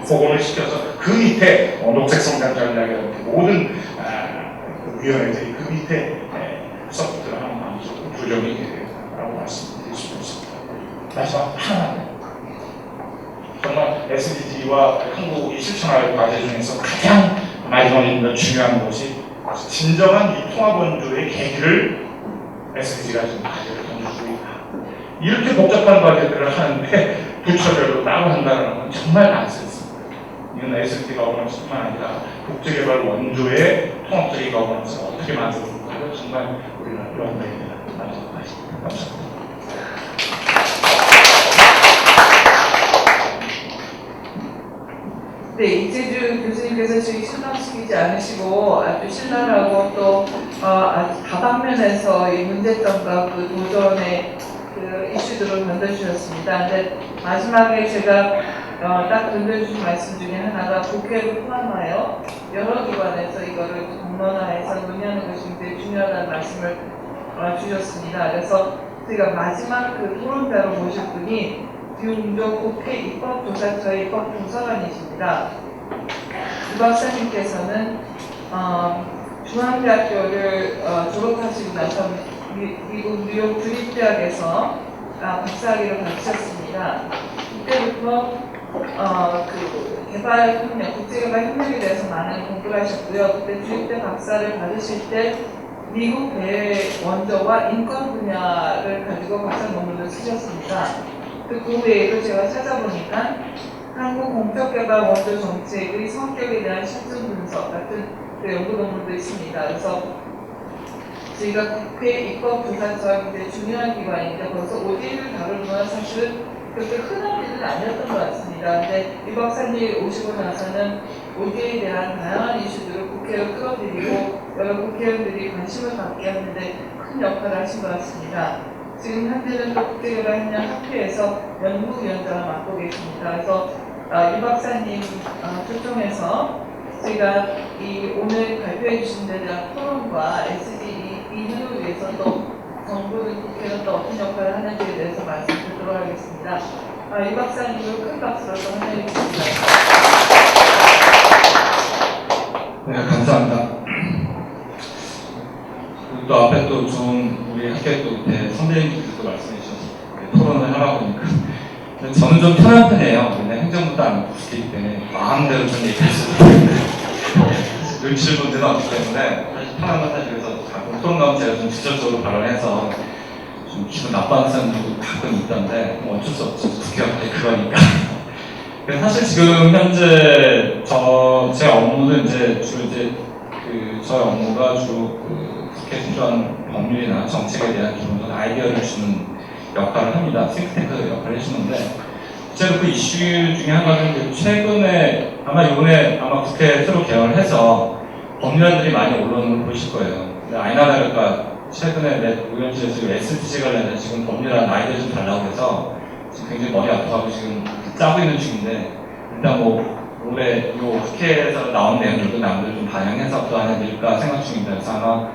복원을 시켜서 그 밑에 녹색 성장 전략이라는 모든 위원회들이 그 밑에 서포트를 하는 방식으로 조정이 되라고 말씀드릴 수 있습니다. 마지막 하나는 정말 SDG와 한국이 실천할 과제 중에서 가장 마지막에 중요한 것이 진정한 이 통합원조의 계기를 SDG가 지금 과제를 던져주고 있다. 이렇게 복잡한 과제들을 하는데 부처별로 따로 한다는 건 정말 난센스입니다. 이건 SDG 거버넌스뿐만 아니라 국제개발 원조의 통합적인 거버넌스를 어떻게 만들어볼까를 정말 우리가 연구해야 되는 말씀입니다. 감사합니다. 네, 이재주 교수님께서 저희 실망시키지 않으시고 아주 신랄하고 또 아주 다방면에서 이 문제점과 그 도전의 그 이슈들을 던져주셨습니다. 근데 마지막에 제가 딱 던져주신 말씀 중에 하나가 국회를 포함하여 여러 기관에서 이거를 공론화해서 논의하는 것이 굉장히 중요하다는 말씀을 주셨습니다. 그래서 제가 마지막 그 토론자로 모실 분이 유웅조 국회 입법조사처의 입법도서관이십니다. 유 박사님께서는 중앙대학교를 졸업하시고 나서 미국 뉴욕 주립대학에서 박사학위를 받으셨습니다. 그때부터 그 개발협력, 국제개발협력에 대해서 많은 공부를 하셨고요. 그때 주립대 박사를 받으실 때 미국 대원조와 인권 분야를 가지고 박사 논문을 쓰셨습니다. 그 외에도 제가 찾아보니까 한국 공적개발 원조 정책의 성격에 대한 실증 분석 같은 그 연구 논문도 있습니다. 그래서 저희가 국회 입법조사처럼 굉장히 중요한 기관인데 벌써 ODA를 다루는 건 사실은 그렇게 흔한 일은 아니었던 것 같습니다. 근데 유 박사님 오시고 나서는 ODA에 대한 다양한 이슈들을 국회로 끌어들이고 여러 국회의원들이 관심을 갖게 하는데 큰 역할을 하신 것 같습니다. 지금 현재는 또 국제개발협력 학회에서 연구위원장을 맡고 계십니다. 그래서 유 박사님 초청해서 제가 이 오늘 발표해 주신 데 대한 토론과 SDG 이후를 위해서 또 정부는 국회는 또 어떤 역할을 하는지에 대해서 말씀드리도록 하겠습니다. 유 박사님을 큰 박수로 또 환영해 주십니다. 네, 감사합니다. 또 앞에 또 좋은 우리 학교 또 밑에 선배님들도 말씀해 주셔서 토론을 하라고 하니까 저는 좀 편한 편이에요. 근데 생각보다 안 부스기 때문에 마음대로 좀 얘기할 수 있는데 눈치를 본 데는 없기 때문에 사실 편한 건 사실 그래서 가끔 어떤 가면 제가 좀 직접적으로 발언해서 좀 기분 나빠하는 사람들도 가끔 있던데 뭐 어쩔 수 없죠. 국회의원들 그러니까. 그래서 사실 지금 현재 제 업무는 이제 주로 이제 저의 업무가 주로 국회에 필요한 법률이나 정책에 대한 기본적인 아이디어를 주는 역할을 합니다. 싱크탱크 역할을 해주는데 실제로 그 이슈 중에 한 가지는 최근에 이번에 국회 새로 개헌을 해서 법률안들이 많이 올라오는 걸 보실 거예요. 아니나 다를까 최근에 의원실에서 SDG 관련해서 지금 법률안 아이디어 좀 달라고 해서 지금 굉장히 머리 아파가지고 지금 짜고 있는 중인데 일단 올해 요 국회에서 나온 내용들도 남들 좀 반영해서 또 안에 넣을까 생각 중입니다. 그래서 아마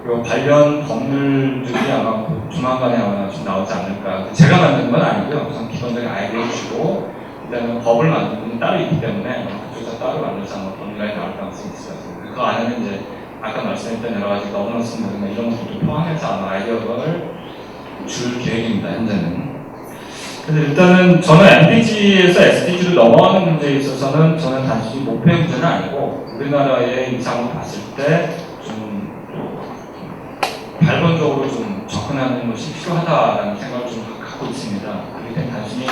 요 관련 법률들이 아마 조만간에 아마 좀 나오지 않을까. 제가 만든 건 아니고요. 우선 기본적인 아이디어를 주고 그다음에 법을 만드는 건 따로 있기 때문에 그쪽에서 따로 만들어서 아마 법률안이 나올 가능성이 있을 것 같습니다. 그 안에는 이제 아까 말씀했던 여러 가지 너버넌스 모델이나 이런 것들도 포함해서 아마 아이디어를 줄 계획입니다. 현재는. 근데 일단은 저는 MDG에서 SDG로 넘어가는 문제에 있어서는 저는 단순히 목표의 문제는 아니고 우리나라의 이상을 봤을 때 좀 발본적으로 좀 접근하는 것이 필요하다라는 생각을 좀 갖고 있습니다. 그렇기 때문에 단순히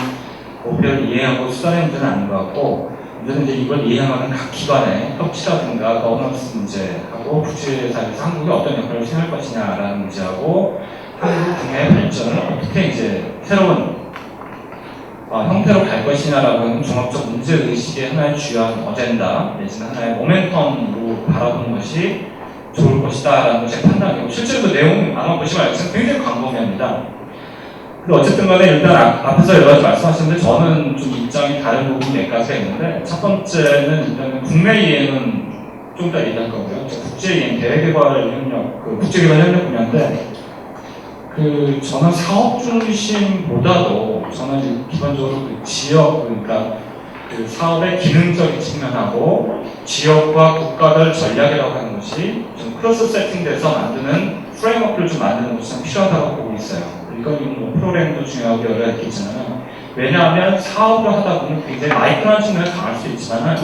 목표를 이해하고 수단의 문제는 아닌 것 같고 문제는 이제 이걸 이해하는 각 기관의 협치라든가 거버넌스 문제하고 국제사회에서 한국이 어떤 역할을 수행할 것이냐라는 문제하고 한국 국내의 발전을 어떻게 이제 새로운 형태로 갈 것이냐라고 하는 종합적 문제의식의 하나의 주요한 어젠다 내지는 하나의 모멘텀으로 바라보는 것이 좋을 것이다 라는 것이 판단이고 실제로 그 내용 아마 보시면 알겠지만 굉장히 광범위합니다. 근데 어쨌든 간에 일단 앞에서 여러 가지 말씀하셨는데 저는 좀 입장이 다른 부분이 몇 가지가 있는데 첫 번째는 일단 국내 이해는 좀 이따 얘기할 거고요. 국제 이해, 대외개발 협력, 국제개발 협력 분야인데 저는 사업 중심보다도 저는 기본적으로 지역, 그러니까 사업의 기능적인 측면하고 지역과 국가별 전략이라고 하는 것이 좀 크로스 세팅돼서 만드는 프레임워크를 좀 만드는 것이 좀 필요하다고 보고 있어요. 이건 프로그램도 중요하고 여러 가지 있잖아요. 왜냐하면 사업을 하다 보면 굉장히 마이크로한 측면에 강할 수 있지만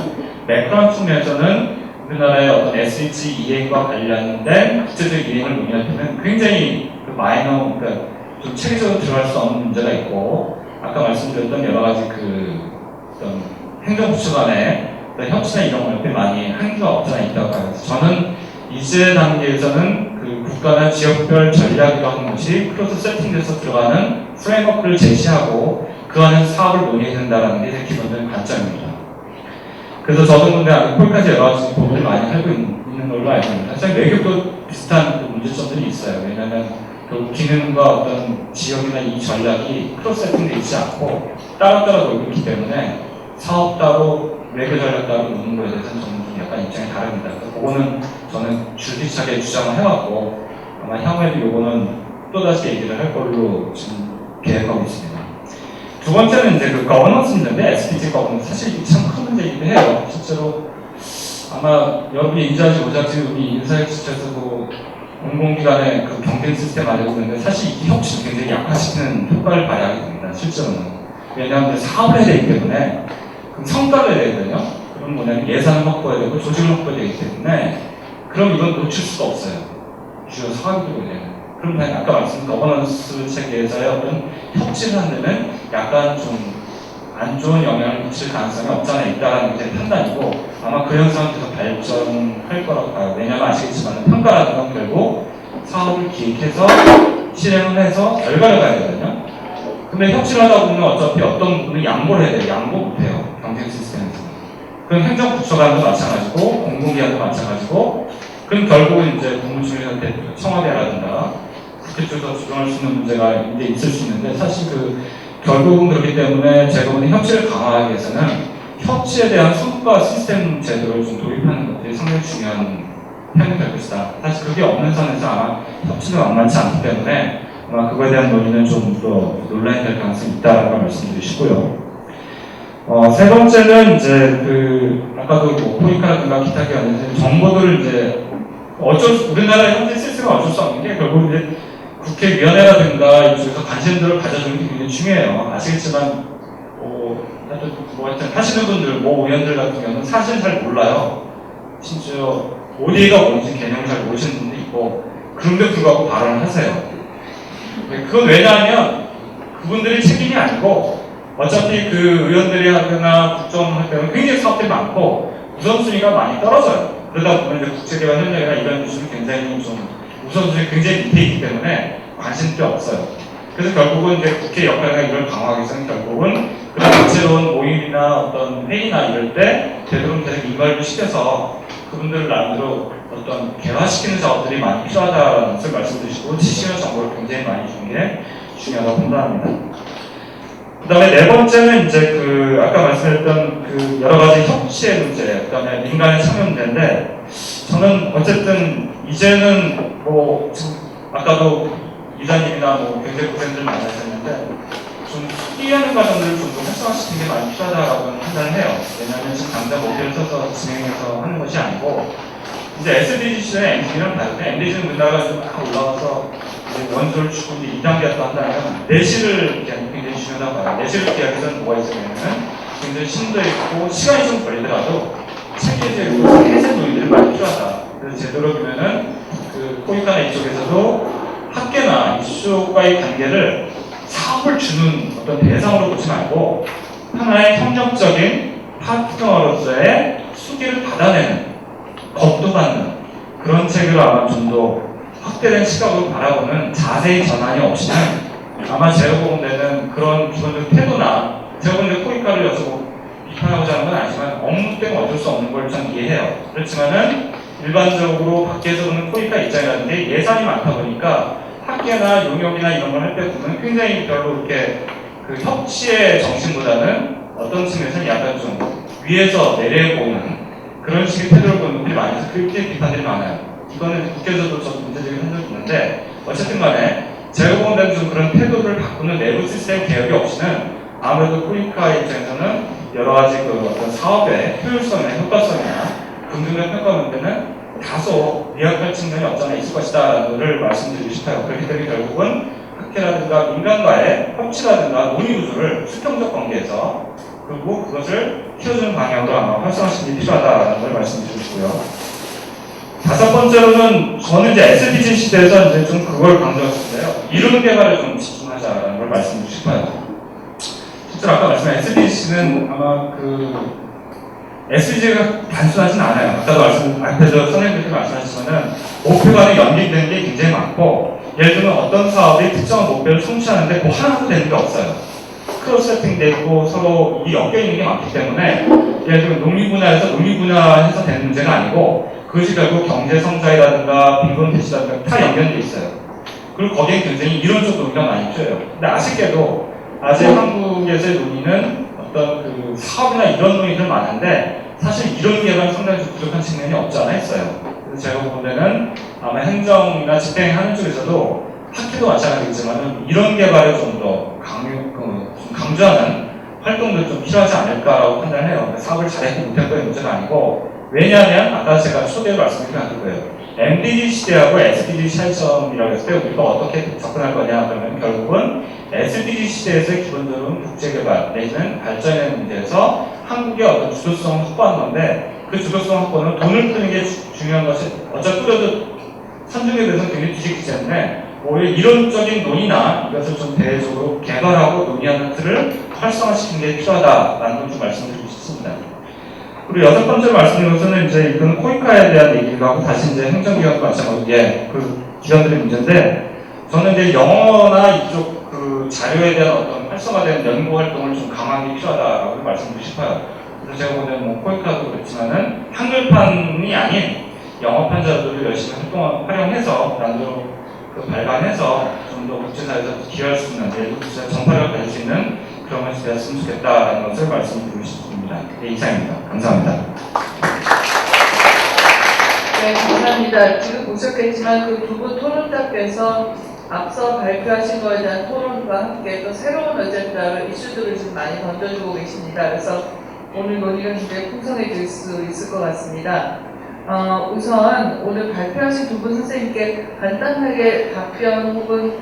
매크로한 측면에서는 우리나라의 어떤 SDG 이행과 관련된 국제적 이행을 논의할 때는 굉장히 마이너, 그러니까 좀 체계적으로 들어갈 수 없는 문제가 있고 아까 말씀드렸던 여러 가지 어떤 행정부처 간의 협치나 이런 것들 많이 한계가 없잖아 있다고 봐요. 저는 이제 단계에서는 국가나 지역별 전략이라고 하는 것이 크로스 세팅돼서 들어가는 프레임워크를 제시하고 그 안에서 사업을 논의해야 된다는 게 제 기본적인 관점입니다. 그래서 저도 근데 거기까지 여러 가지 부분을 많이 하고 있는 걸로 알고 있습니다. 사실 외교도 비슷한 문제점들이 있어요. 왜냐하면 기능과 어떤 지역이나 이 전략이 크로스 세팅되어 있지 않고 따로따로 놀고 있기 때문에 사업 따로 외교 전략 따로 노는 거에 대해서는 저는 좀 약간 입장이 다릅니다. 그거는 저는 줄기차게 주장을 해왔고 아마 향후에도 요거는 또다시 얘기를 할 걸로 지금 계획하고 있습니다. 두 번째는 이제 거버넌스 문제인데 SDG 거버넌스 사실 이게 참 큰 문제이기도 해요. 실제로 아마 여러분이 인지하지 못할지 우리 인사혁신처에서도 공공기관의 경쟁 시스템 말하고 있는데 사실 이 협치를 굉장히 약화시키는 효과를 발휘하게 됩니다. 실제로는. 왜냐하면 사업을 해야 되기 때문에 그럼 성과를 내야 되거든요. 그럼 뭐냐면 예산을 확보해야 되고 조직을 확보해야 되기 때문에 그럼 이건 놓칠 수가 없어요. 주요 사업이고 이제. 그럼 아까 말씀드린 거버넌스 체계에서의 어떤 협치를 한다면 약간 좀 안 좋은 영향을 미칠 가능성이 없지 않아 있다는 게 판단이고 아마 그 현상은 계속 발전할 거라고 봐요. 왜냐하면 아시겠지만 평가라는 건 결국 사업을 기획해서 실행을 해서 결과를 가야 되거든요. 근데 협치를 하다 보면 어차피 어떤 부분은 양보를 해야 돼요. 양보 못해요. 경쟁 시스템에서. 그럼 행정부처간도 마찬가지고 공공기관도 마찬가지고 그럼 결국은 이제 국무총리한테 청와대라든가 국회 쪽에서 주장할 수 있는 문제가 이제 있을 수 있는데 사실 결국은 그렇기 때문에 제가 보는 협치를 강화하기 위해서는 협치에 대한 성과 시스템 제도를 좀 도입하는 것들이 상당히 중요한 편이 될 것이다. 사실 그게 없는 선에서 아마 협치는 만만치 않기 때문에 아마 그거에 대한 논의는 좀 더 논란이 될 가능성이 있다라고 말씀드리시고요. 세 번째는 이제 아까도 포이카라든가 기타 기관에서 정보들을 이제 우리나라 현재 시스템은 어쩔 수 없는 게 결국 이제 국회위원회라든가 이쪽에서 관심들을 가져주는 게 굉장히 중요해요. 아시겠지만 하여튼 하시는 분들, 의원들 같은 경우는 사실 잘 몰라요. 심지어 ODA가 뭔지 개념을 잘 모르시는 분도 있고, 그런데 불구하고 발언을 하세요. 그건 왜냐하면 그분들의 책임이 아니고, 어차피 그 의원들이 하거나 국정할 때는 굉장히 사업들이 많고, 우선순위가 많이 떨어져요. 그러다 보면 이제 국제개발 협력이나 이런 이슈는 굉장히 좀 우선순위 굉장히 밑에 있기 때문에 관심도 없어요. 그래서 결국은 이제 국회 역할과 이걸 강화하기 위해서는 결국은 그런 다채로운 모임이나 어떤 회의나 이럴 때 되도록 계속 인발을 시켜서 그분들을 나름대로 어떤 개화시키는 작업들이 많이 필요하다는 것을 말씀드리시고 지식이나 정보를 굉장히 많이 주는 게 중요하다고 판단합니다. 그 다음에 네 번째는 이제 아까 말씀드렸던 여러 가지 협치의 문제, 그 다음에 민간의 참여 문제인데 저는 어쨌든 이제는 지금 아까도 이사님이나 굉장히 고생들 많이 하셨는데 좀 수리하는 과정들을 좀 더 활성화시키는 게 많이 필요하다고 판단을 해요. 왜냐하면 지금 당장 목표를 써서 진행해서 하는 것이 아니고 이제 SDGC나 MDG는 다른데 MDG는 우리나라가 좀 막 올라와서 원소를 주고 이제 2단계였다 한다면 내실을 굉장히 중요하다고 봐요. 내실을 기하기 위해서는 뭐가 있으면은 굉장히 심도 있고 시간이 좀 걸리더라도 체계적이고 해석 논의들이 많이 필요하다. 그래서 되도록이면은 코이카나 이쪽에서도 학계나 이슈과의 관계를 사업을 주는 어떤 대상으로 보지 말고 하나의 협력적인 파트너로서의 수기를 받아내는, 검토받는 그런 체계로 아마 좀 더 확대된 시각으로 바라보는 자세히 전환이 없이는 아마 제가 보는 그런 기본적 태도나 제가 보는 코이카를 여기서 비판하고자 하는 건 아니지만 업무 때문에 어쩔 수 없는 걸 전 이해해요. 그렇지만은 일반적으로 밖에서 보는 코이카 입장이라든지 예산이 많다 보니까 학계나 용역이나 이런 걸 할 때 보면 굉장히 별로 이렇게 협치의 정신보다는 어떤 측면에서는 약간 좀 위에서 내려보는 그런 식의 태도를 보는 분들이 많이 있어서 그렇게 비판들이 많아요. 이거는 국회에서도 좀 문제적인 한 적이 있는데 어쨌든 간에 제가 보는 데는 좀 그런 태도를 바꾸는 내부 시스템 개혁이 없이는 아무래도 코이카 입장에서는 여러 가지 어떤 사업의 효율성이나 효과성이나 긍정적 평가 문제는 다소 미약할 측면이 없지 않아 있을 것이다라는 것을 말씀드리고 싶어요. 그렇기 때문에 결국은 학회라든가 민간과의 협치라든가 논의 구조를 수평적 관계에서 그리고 그것을 키워주는 방향으로 아마 활성화시키는 게 필요하다는 걸 말씀드리고 싶고요. 다섯 번째로는 저는 이제 SDG 시대에서 이제 좀 그걸 강조하고 싶은데요. 이론 개발에 좀 집중하자라는 걸 말씀드리고 싶어요. 실제로 아까 말씀한 SDG는 아마 SDG가 단순하진 않아요. 아까도 앞에서 선생님들께 말씀하셨지만은 목표 간에 연결되는 게 굉장히 많고 예를 들면 어떤 사업이 특정한 목표를 성취하는데 하나도 되는 게 없어요. 크로스 세팅돼 있고 서로 이 엮여 있는 게 많기 때문에 예를 들면 농림 분야에서 농림 분야에서 되는 문제가 아니고 그것이 결국 경제 성장이라든가 빈곤 대치라든가 다 연결돼 있어요. 그리고 거기에 굉장히 이론적 논의가 많이 필요해요. 근데 아쉽게도 아직 한국에서의 논의는 어떤 사업이나 이런 논의들 많은데 사실 이론 개발 상당히 좀 부족한 측면이 없지 않아 있어요. 그래서 제가 볼 때는 아마 행정이나 집행하는 쪽에서도 학회도 마찬가지겠지만 이론 개발을 좀 더 강조하는 활동도 좀 필요하지 않을까라고 판단해요. 사업을 잘했고 못했고의 문제가 아니고 왜냐하면 아까 제가 초대로 말씀드린 거예요. MDG 시대하고 SDG 차이점이라고 했을 때 우리가 어떻게 접근할 거냐 그러면 결국은 SDG 시대에서 기본적으로 국제개발 내지는 발전의 문제에서 한국의 어떤 주도성을 확보하는 건데 그 주도성 확보는 돈을 푸는 게 중요한 것이 어차피 그래도 선중에 대해서 굉장히 뒤집기 때문에 오히려 이론적인 논의나 이것을 좀 대외적으로 개발하고 논의하는 틀을 활성화시키는 게 필요하다라는 걸 좀 말씀드리고 싶습니다. 그리고 여섯 번째로 말씀드린 것은 이제 이건 코이카에 대한 얘기를 하고 다시 이제 행정기관과 마찬가지로 기관들의 문제인데 저는 이제 영어나 이쪽 자료에 대한 어떤 활성화된 연구 활동을 좀 강하게 필요하다라고 말씀드리고 싶어요. 그래서 제가 보면 코이카도 그렇지만은 한글판이 아닌 영어판 자료들을 열심히 활용해서 나름대로 발간해서 좀 더 국제사회에서 기여할 수 있는 예를 들어서 전파력을 가질 수 있는 그런 것이 되었으면 좋겠다라는 것을 말씀드리고 싶습니다. 네, 이상입니다. 감사합니다. 네, 감사합니다. 지금 보셨겠지만 두 분 토론자께서 앞서 발표하신 거에 대한 토론과 함께 또 새로운 어젠다를 이슈들을 지금 많이 던져주고 계십니다. 그래서 오늘 논의가 굉장히 풍성해질 수 있을 것 같습니다. 우선 오늘 발표하신 두 분 선생님께 간단하게 답변 혹은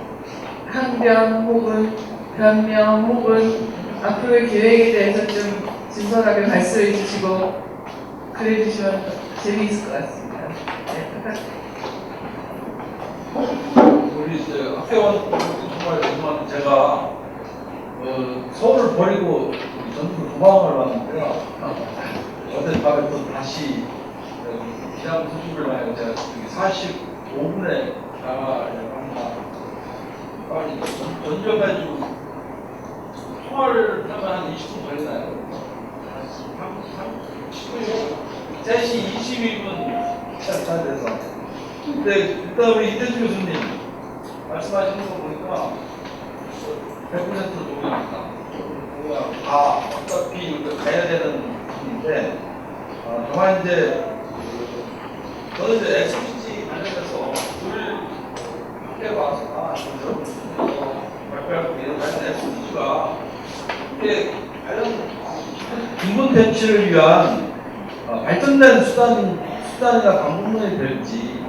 항변 혹은 변명 혹은 앞으로의 계획에 대해서 좀 진솔하게 말씀해 주시고 그래 주시면 재미있을 것 같습니다. 네, 부탁드립니다. 우리 이제 학회원 정말 죄송한데 제가 서울을 버리고 전국으로 도망을 왔는데요. 어젯밤에 또 다시 기상 소식을 봐요. 제가 45분에 나가려고 합니다. 빨리 전주까지 통화를 하면 한 20분 걸리나요? 10분이요? 3시 22분 시작해야 돼서. 근데 일단 우리 이태주 교수님 말씀하시는 거 보니까 100% 동의합니다. 다 어차피 가야 되는 분인데 다만 이제 저는 이제 SDG 관련해서 우리 학교에 와서 발표하고 이런 SDG가 이게 과연 빈곤 대치를 위한 발전된 수단이나 방법론이 될지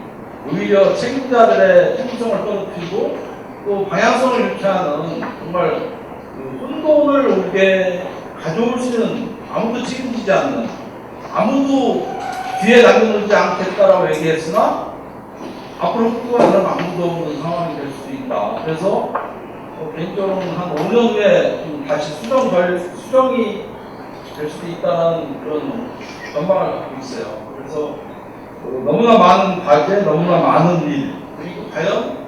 오히려 책임자들의 책임성을 떨어뜨리고 또 방향성을 잃게 하는 정말 혼돈을 오게 가져올 수 있는 아무도 책임지지 않는 아무도 뒤에 남겨놓지 않겠다라고 얘기했으나 앞으로 흡수가 그럼 아무도 없는 상황이 될 수도 있다. 그래서 개인적으로는 한 5년 후에 좀 다시 수정이 될 수도 있다는 그런 전망을 갖고 있어요. 그래서 너무나 많은 과제, 너무나 많은 일, 그리고 과연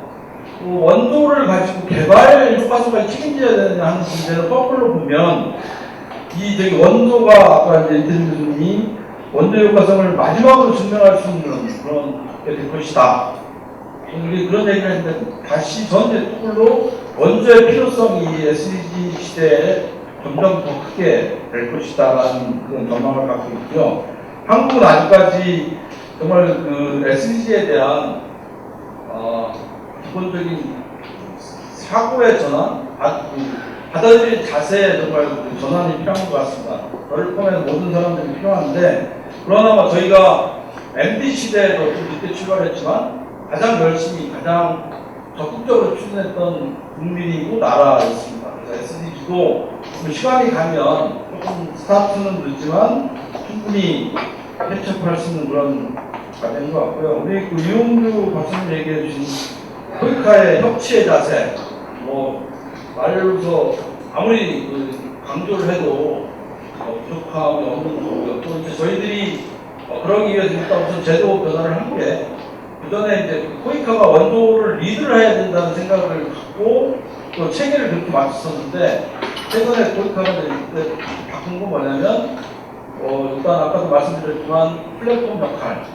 원조를 가지고 개발 효과성을 책임져야 되느냐 하는 문제를 거꾸로 보면 이 원조가 아까 이제 이태준 교수님이 원조 효과성을 마지막으로 증명할 수 있는 그런 게 될 것이다. 우리 그런 얘기를 했는데 다시 전제 뚜kul로 원조의 필요성이 SDG 시대에 점점 더 크게 될 것이다라는 그런 전망을 갖고 있고요. 한국은 아직까지 정말 그 SDG에 대한 기본적인 사고의 전환, 받아들일 자세에 정말 전환이 필요한 것 같습니다. 저를 포함해서 모든 사람들이 필요한데 그러나 저희가 MD 시대에도 좀 늦게 출발했지만 가장 열심히 가장 적극적으로 추진했던 국민이고 나라였습니다. 그래서 SDG도 시간이 가면 조금 스타트는 늦지만 충분히 캐치업할 수 있는 그런 과정인 것 같고요. 우리 이용주 박사님 얘기해 주신 코이카의 협치의 자세, 말로서 아무리 강조를 해도 부족함이 없는 거고요. 또 이제 저희들이 그러기 위해서 일단 우선 제도 변화를 한 게 그전에 이제 코이카가 원조를 리드를 해야 된다는 생각을 갖고 또 체계를 그렇게 맞췄었는데 최근에 코이카가 이제 바꾼 건 뭐냐면 일단 아까도 말씀드렸지만 플랫폼 역할,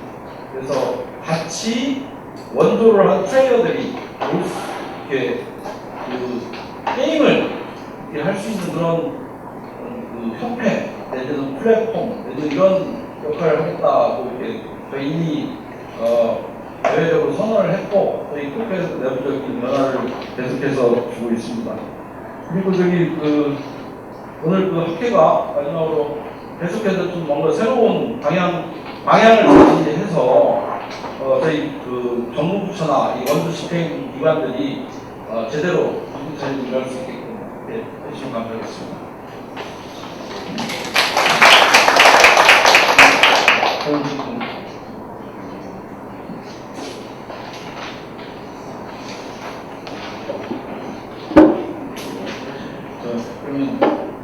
그래서 같이 원조를 한 플레이어들이 이렇게 게임을 할 수 있는 그런 협회 내지는 플랫폼 내지는 이런 역할을 하겠다고 이렇게 저희 이미 대외적으로 선언을 했고 저희 국회에서 내부적인 변화를 계속해서 주고 있습니다. 그리고 오늘 학회가 마지막으로 계속해서 좀 뭔가 새로운 방향을 제시해서 저희 정부 부처나 이 원조 집행 기관들이 제대로 정부 자리를 일할 수 있게끔 해주시면 감사하겠습니다. 그러면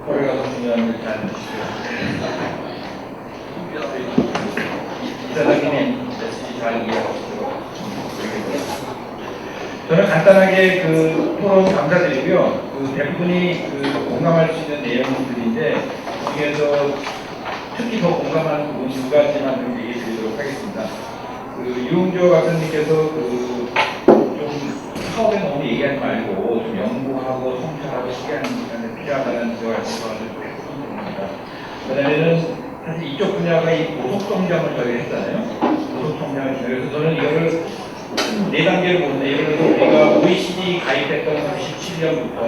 거래가 더 중요한 걸 잘 해주시고요. 이사장님이 메시지 잘 이해하시도록 저는 간단하게 토론 감사드리고요. 대부분이 공감할 수 있는 내용들인데 중에서 특히 더 공감하는 부분 두 가지만 좀 얘기 드리도록 하겠습니다. 유흥조 박사님께서 좀 사업에 너무 얘기하지 말고 좀 연구하고 성찰하고 시간이 필요하다는 지적을 좋겠습니다. 왜냐면은 사실 이쪽 분야가 이 보석성장을 저희가 했잖아요. 보석성장을 그래서 저는 이거를 네 단계를 보는데 우리가 OECD 가입했던 97년부터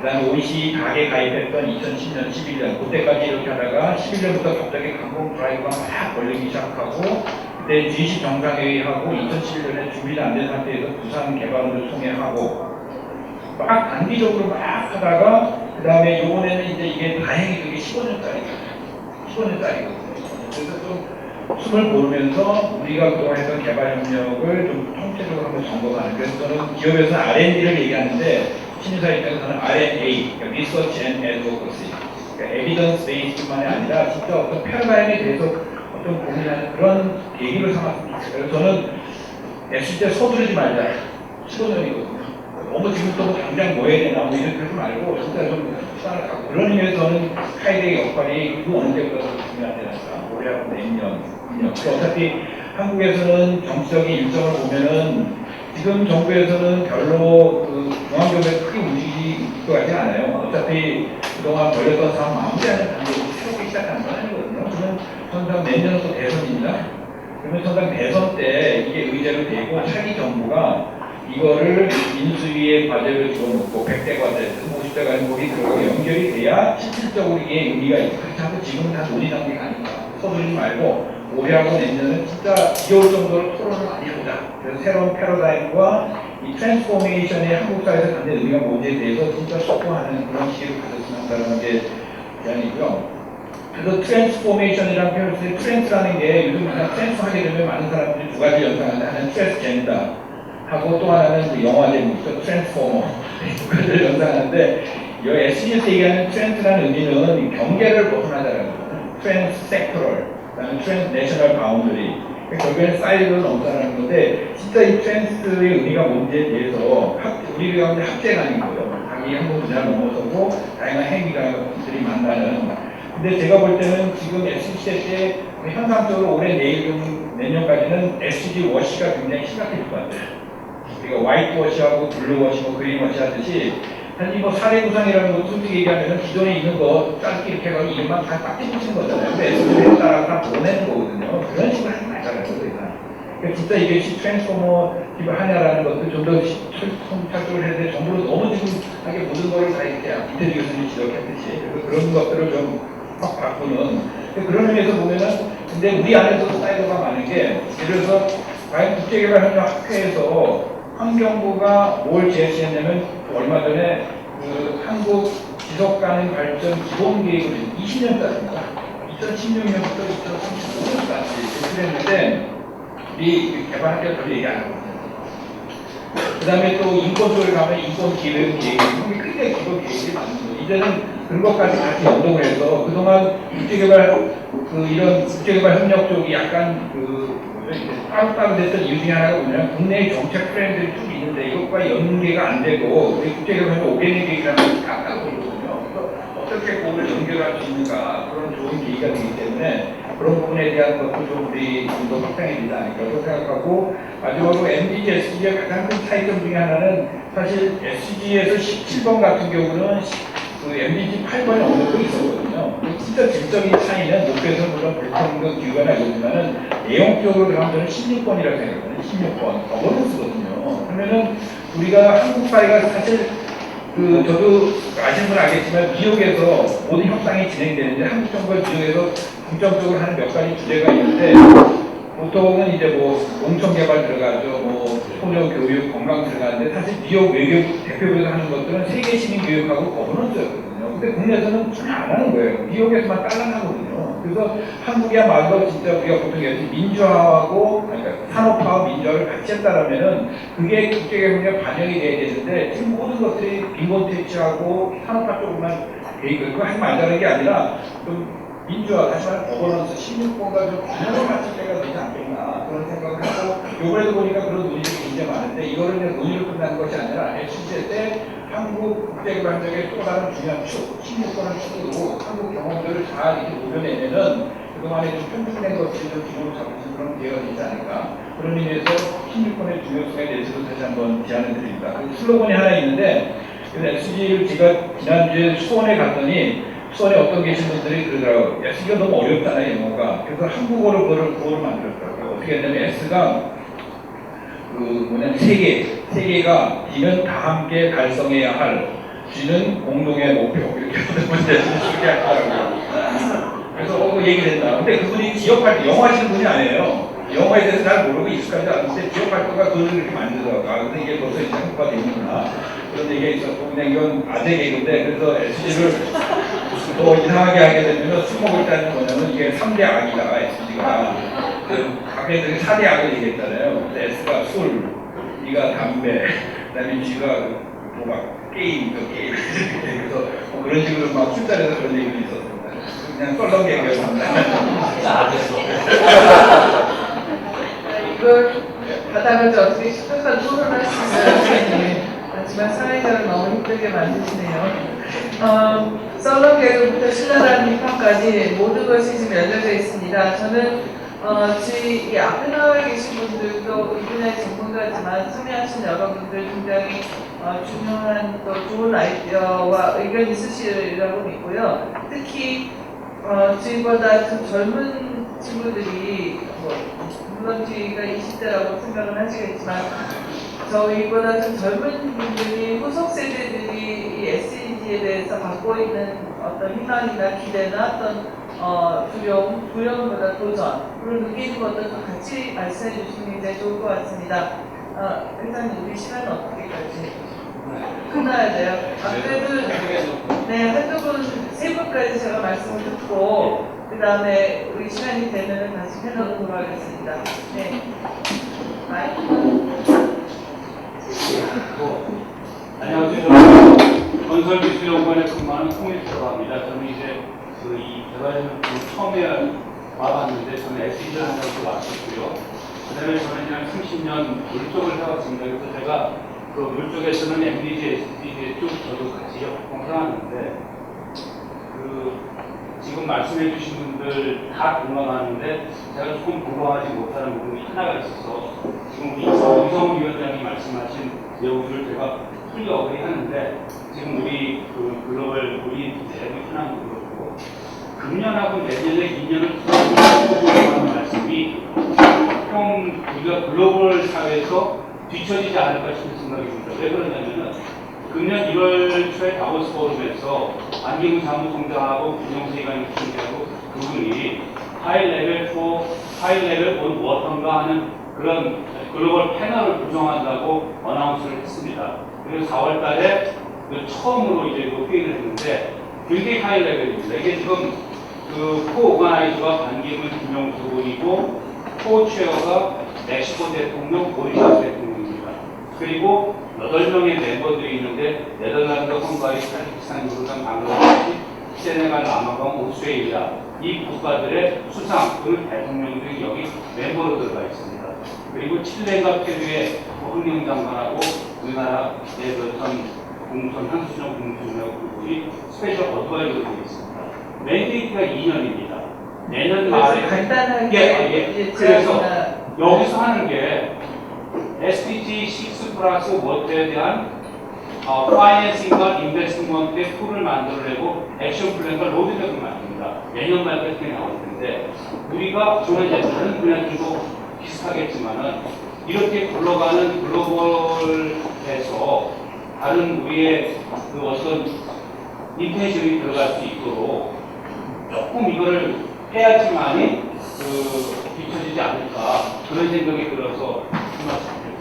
그다음에 OECD 가게 가입했던 2010년, 11년 그때까지 이렇게 하다가 11년부터 갑자기 강공 드라이브가 막 걸리기 시작하고 그때 G20 정상회의하고 2011년에 준비가 안 된 상태에서 부산 개발을 통해 하고 막 단기적으로 막 하다가 그 다음에 요번에는 이제 이게 다행히 그게 15년짜리거든요. 15년짜리거든요. 그래서 좀 숨을 고르면서 우리가 그동안 했던 개발 협력을 좀 통째적으로 한번 점검하는. 그래서 저는 기업에서는 R&D를 얘기하는데 신입사 입장에서는 R&A, 그러니까 Research and Advocacy, 그러니까 에비던스 베이스뿐만이 아니라 진짜 어떤 패러다임에 대해서 어떤 고민하는 그런 계기를 삼았습니다. 그래서 저는 SG에 서두르지 말자. 15년이거든요. 너무 지금부터 당장 뭐 해야 되나 뭐 이렇게 하지 말고 진짜 좀 시간을 갖고 그런 의미에서는 카이드의 역할이 그 어느 때보다 중요하지 않을까. 올해하고 내년, 2년. 어차피 한국에서는 정치적인 일정을 보면은 지금 정부에서는 별로 그 중앙정부에 크게 움직일 것 같지 않아요. 어차피 그동안 걸렸던 상황 마무리하는 단계로 새롭게 시작하는 건 아니거든요. 그러면 선상 내년은 또 대선입니다. 그러면 선상 대선 때 이게 의제로 되고 차기 정부가 이거를 인수위의 과제를 집어넣고 100대 과제든 50대 과제 거기 들어가고 연결이 돼야 실질적으로 이게 의미가 있고 그렇지 않고 지금은 다 논의 단계가 아닌가. 서두르지 말고 올해하고 내년은 진짜 지겨울 정도로 토론을 많이 하자. 그래서 새로운 패러다임과 이 트랜스포메이션의 한국 사회에서 갖는 의미가 뭔지에 대해서 진짜 소통하는 그런 시기를 가졌으면 한다는 게 제안이고요. 그래서 트랜스포메이션이라는 표현을 쓰는 트랜스라는 게 요즘 트랜스 하게 되면 많은 사람들이 두 가지 연상하는데 하나는 트랜스젠더 하고 또 하나는 그 영화 제목이죠. 트랜스포머. 두 가지를 연상하는데 이 SG에서 얘기하는 트랜스라는 의미는 경계를 벗어나자라는 거예요. 트랜스 섹터럴. 그다음에 트랜스 내셔널 바운더리. 결국에는 사이즈를 넘다라는 건데 진짜 이 트랜스의 의미가 뭔지에 대해서 우리 가운데 합재가 아닌 거예요. 자기 한국 분야를 넘어서고 다양한 행위가들이 만나는. 근데 제가 볼 때는 지금 SG 때 현상적으로 올해 내일 내년까지는 SG 워시가 굉장히 심각해질 것 같아요. 우리가 화이트 워시하고 블루 워시, 뭐 그린 워시 하듯이 사실 뭐 사례 구상이라는 것도 솔직히 얘기하면 기존에 있는 거 짧게 이렇게 해가지고 이름만 다 빡 띄붙이는 거잖아요. 근데 SG에 따라 다 보내는 거거든요. 그런 식으로 하지 말자는 거죠. 그러니까 진짜 이게 트랜스포머티브 하냐라는 것도 좀 더 성찰적으로 해야 돼. 정부로 너무 지금 하게 모든 거를 다 이렇게 이태리 교수님이 지적했듯이 그런 것들을 좀 확 바꾸는 그런 의미에서 보면은 근데 우리 안에서도 사이드가 많은 게 예를 들어서 과연 국제개발협력학회에서 환경부가 뭘 제시했냐면 얼마 전에 그 한국 지속가능 발전 기본계획을 20년짜리입니다. 2016년부터 2035년까지 그랬는데 우리 개발학회 별로 얘기 안 하거든요. 그 다음에 또 인권 쪽에 가면 인권 기획 계획이 크게 기본 계획이 많습니다. 이제는 그런 것까지 같이 연동을 해서 그동안 국제개발 이런 국제개발 협력 쪽이 약간 따로따로 됐던 이유 중에 하나가 뭐냐면 국내의 정책 프레임들이 쭉 있는데 이것과 연계가 안 되고 우리 국제개발 협력 5개년 계획이라는 것이 깎아서 그러거든요. 그래서 어떻게 그걸 연결할 수 있는가 그런 좋은 계기가 되기 때문에 그런 부분에 대한 것도 좀 우리 좀 더 확장이 되지 않을까 생각하고 마지막으로 MDG, SDG의 가장 큰 차이점 중에 하나는 사실 SDG에서 17번 같은 경우는 그 MDG 8번이 없는 거 있었거든요. 진짜 질적인 차이는 목표에서 물론 불평등 기후가 나겠지만은 내용적으로 들어가면 저는 16번이라고 생각하거든요. 16번. 거버넌스거든요. 그러면은 우리가 한국 사회가 사실 저도 아시는 분 알겠지만 미국에서 모든 협상이 진행되는데 한국 정부가 미국에서 중점적으로 하는 몇 가지 주제가 있는데 보통은 이제 뭐 농촌 개발 들어가죠, 뭐 소녀 교육, 건강 들어가는데 사실 미국 외교 대표부에서 하는 것들은 세계 시민 교육하고 거버넌스였거든요. 근데 국내에서는 전혀 안 하는 거예요. 미국에서만 딸랑하거든요. 그래서 한국이야말로 진짜 우리가 보통 민주화하고 그러니까 산업화와 민주화를 같이 했다라면은 그게 국제개발에 반영이 돼야 되는데 지금 모든 것들이 빈곤 퇴치하고 산업화 쪽으로만 그거 하지 말자는 게 아니라 좀 민주화, 다시 말해 거버넌스 16번과 좀 균형을 맞출 때가 되지 않겠나 그런 생각을 하고 요번에도 보니까 그런 논의들이 굉장히 많은데 이거를 그냥 논의로 끝나는 것이 아니라 SG 때 한국 국제개발력의 또 다른 중요한 축, 16번을 축으로 한국 경험들을 잘 이렇게 녹여내면은 그동안에 좀 편중된 것들을 좀 기본으로 잡을 수 있는 그런 기회가 되지 않을까 그런 의미에서 16번의 중요성에 대해서도 다시 한번 제안을 드립니다. 슬로건이 하나 있는데 SG를 제가 지난주에 수원에 갔더니 수원에 어떤 계신 분들이 그러더라고요. S가 너무 어렵잖아요, 영어가. 그래서 한국어로 그거를 만들었더라고요. 어떻게 했냐면 S가 세계가 D는 다 함께 달성해야 할 G는 공동의 목표 이렇게 쉽게 하더라고요. 그래서 얘기를 했다. 근데 그분이 지역활동 영어 하시는 분이 아니에요. 영어에 대해서 잘 모르고 익숙하지 않은데 지역활동가 그걸 이렇게 만들더라고요. 근데 이게 벌써 이제 한국화 되는구나. 그런 얘기가 있었고 그냥 이건 아재 개그인데 그래서 SG를 더 이상하게 하게 되면 술 먹을 때는 뭐냐면 이게 3대 악이다 SG가 각 애들이 4대 악을 얘기했잖아요. 근데 S가 술, E가 담배, 그다음에 G가 뭐막 게임, 그래서 뭐 그런 식으로 막 술자리에서 그런 얘기도 있었습니다. 그냥 썰렁 개그였습니다. 이걸 바닥을 어떻게 시작한 토론할 수 있어요? 하지만 사회자를 너무 힘들게 만드시네요. 썰렁 개그부터 신랄한 비판까지 모든 것이 지금 열려져 있습니다. 저는 이 앞에 나와 계신 분들도 이 분야의 전문가지만 참여하신 여러분들 굉장히 중요한 또 좋은 아이디어와 의견 있으시리라고 믿고요. 특히 저희보다 좀 젊은 친구들이 물론 저희가 20대라고 생각을 하시겠지만 저희보다 좀 젊은 분들이 후속 세대들이 이 SDG에 대해서 갖고 있는 어떤 희망이나 기대나 어떤 두려움보다 도전 그걸 느끼는 것도 좀 같이 말씀해 주시면 굉장히 좋을 것 같습니다. 일단 우리 시간은 어떻게 가지? 끝나야 돼요. 그래도 네, 한두 분, 세 분까지 제가 말씀을 듣고 그 다음에 우리 시간이 되면 다시 패널로 돌아가겠습니다. 네. 안녕하세요. 저는 건설기술연구원에 근무하는 송일수라고 합니다. 저는 이제 이 대화에는 처음에 와봤는데 저는 SE를 하면서 왔었고요. 그 다음에 저는 그냥 30년 물 쪽을 해왔습니다. 그래서 제가 그 물 쪽에서는 MDG, SDG 쭉 저도 같이 활동해왔는데 지금 말씀해 주신 분들 다 공감하는데 제가 조금 공감하지 못하는 부분이 하나가 있어서 지금 우리 이성훈 위원장이 말씀하신 내용들을 제가 풀리 어그리하는데 지금 우리 글로벌 우리 내부 현황도 그렇고 금년하고 내년에 2년을 하는 말씀이 좀 우리가 글로벌 사회에서 뒤처지지 않을까 싶은 생각이 듭니다. 왜 그러냐면은 금년 1월 초에 다보스 포럼에서 안경훈 사무총장하고 김영세이가 총장하고 그분이 하이레벨 온 워터인가 하는 그런 글로벌 패널을 구성한다고 어나운스를 했습니다. 그래서 4월 달에 처음으로 이제 회의를 했는데 굉장히 하이 레벨입니다. 이게 지금 코-오가나이저가 반기문 김용수이고 코-체어가 멕시코 대통령 보리샤스 대통령입니다. 그리고 8명의 멤버들이 있는데 네덜란드, 헝가리, 타지키스탄, 요르단, 방글라데시, 세네갈, 남아공, 오스트레일리아 이 국가들의 수상 또는 대통령들이 여기 멤버로 들어가 있습니다. 그리고 칠레과 페루의 흥령장관하고 우리나라의 공무선 한수정 공무원하고 그분이 스페셜 어드바이저로 되어 있습니다. 맨데이트가 2년입니다. 내년 말에 간단하게 그래서 여기서 하는 게 SDG 6 플러스 워터에 대한 파이낸싱과 인베스트먼트의 툴을 만들어내고 액션 플랜과 로드맵을 만듭니다. 내년 말까지 나올 텐데 우리가 저는 이제 다른 분야들도 비슷하겠지만은 이렇게 굴러가는 글로벌에서 다른 우리의 어떤 인텐션이 들어갈 수 있도록 조금 이거를 해야지만이 비춰지지 않을까 그런 생각이 들어서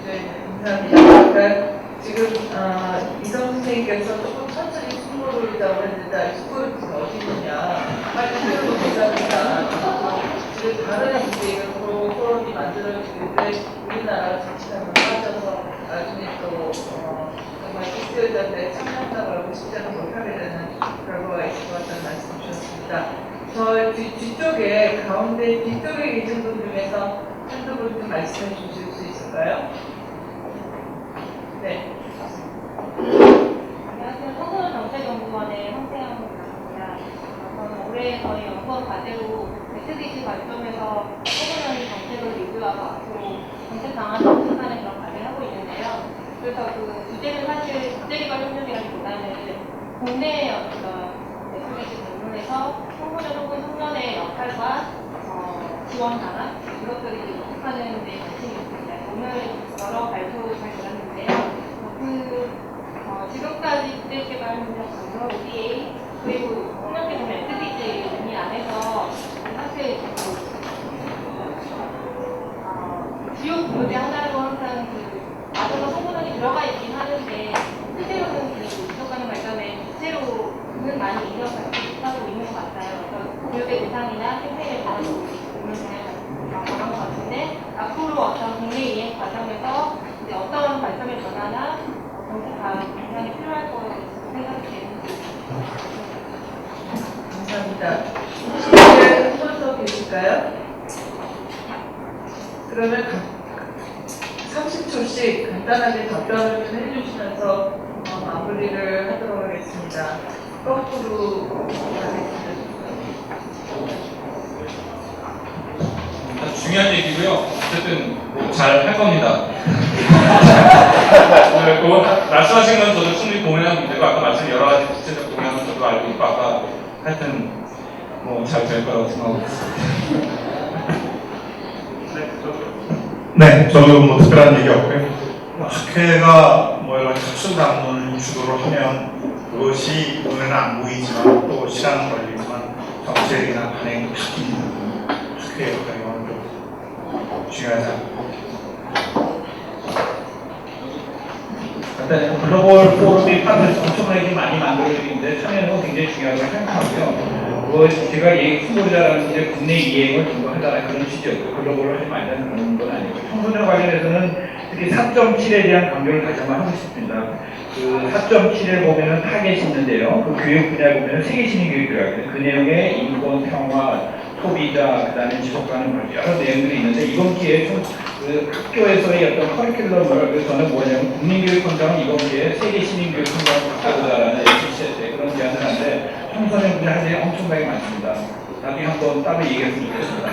네, 감사합니다. 지금 이성 선생님께서 조금 천천히 숙고를 있다고 했는데 숙고를 지금 어디 있느냐 빨리 세우고 계산합니다. 지금 다른 이제 포럼이 만들어지는데 우리나라 자칫하면 빠져서 나중에 또 정말 국제의장에 참여한다고 하고 실제로 못하게 되는 결과가 있을 것 같다는 말씀 주셨습니다. 저 뒤쪽에 가운데 뒤쪽에 계신 분 중에서 한두 분 좀 말씀해 주실 수 있을까요? 네. 안녕하세요. 청소년정책연구원의 황세영입니다. 저는 올해 저희 연구원 과제로 SDG 관점에서 청소년 정책을 리뷰하고 앞으로 정책 방안을 구축하는 그런 과제를 하고 있는데요. 그래서 그 주제는 사실 국제기관 협력이라기보다는 국내의 어떤 SDG 방문에서 청소년 혹은 청년의 역할과 지원 방안 이것들을 구축하는 데 관심이 있습니다. 오늘 여러 발표 잘 들었는데요. 지금까지 국제개발협력부서 ODA 그리고 폭력개발 SDG 의미 안에서 사실 주요 구조대 하나로 항상 맞아서 청소년이 들어가 있긴 하는데 실제로 인상이나 생태계 다른 부분을 잘한 것 같은데 앞으로 어떤 국내 이행 과정에서 이제 어떤 발전의 변화나 정책 방향이 필요할 거라고 생각이 되는지. 감사합니다. 한 번 더 계실까요? 그러면 30초씩 간단하게 답변을 좀 해주시면서 마무리를 하도록 하겠습니다. 거꾸로 가겠습니다. 중요한 얘기고요. 어쨌든 잘 할 겁니다. 그거 말씀하신 건 저도 충분히 동의하고 있고 아까 말씀 여러 가지 구체적 동향은 저도 알고 있고 아까 하여튼 뭐 잘 될 거라고 생각하고 있습니다. 네, 저도 뭐 특별한 얘기 없고요. 학회가 뭐 이런 학술 담론을 주도를 하면 그것이 눈에는 안 보이지만 또 시간은 걸리지만 정책이나 반응이 바뀝니다. 학회의 역할이 좀 중요하지 않고. 일단 글로벌 포럼이 파트에서 엄청나게 많이 만들어지는데 참여는 굉장히 중요하다고 생각하고요. 제가 후보자라는 이제 국내 이행을 좀 더 하자는 그런 취지였고 글로벌을 하지 말자는 그런 건 아니고 청소년 관련해서는 특히 4.7에 대한 강조를 다시 한번 하고 싶습니다. 그 4.7에 보면은 타겟이 있는데요. 그 교육 분야에 보면은 세계시민 교육 들어가거든요. 그 내용에 인권, 평화, 소비자, 그다음에 지속가능 발전 여러 내용들이 있는데 이번 기회에 좀 그 학교에서의 어떤 커리큘럼을 저는 뭐냐면 국민교육헌장은 이번 기회에 세계시민교육 헌장을 바꿔보자라는 SCC에 그런 제안을 하는데 청소년 분야 할 일이 엄청나게 많습니다. 나중에 한번 따로 얘기했으면 좋겠습니다.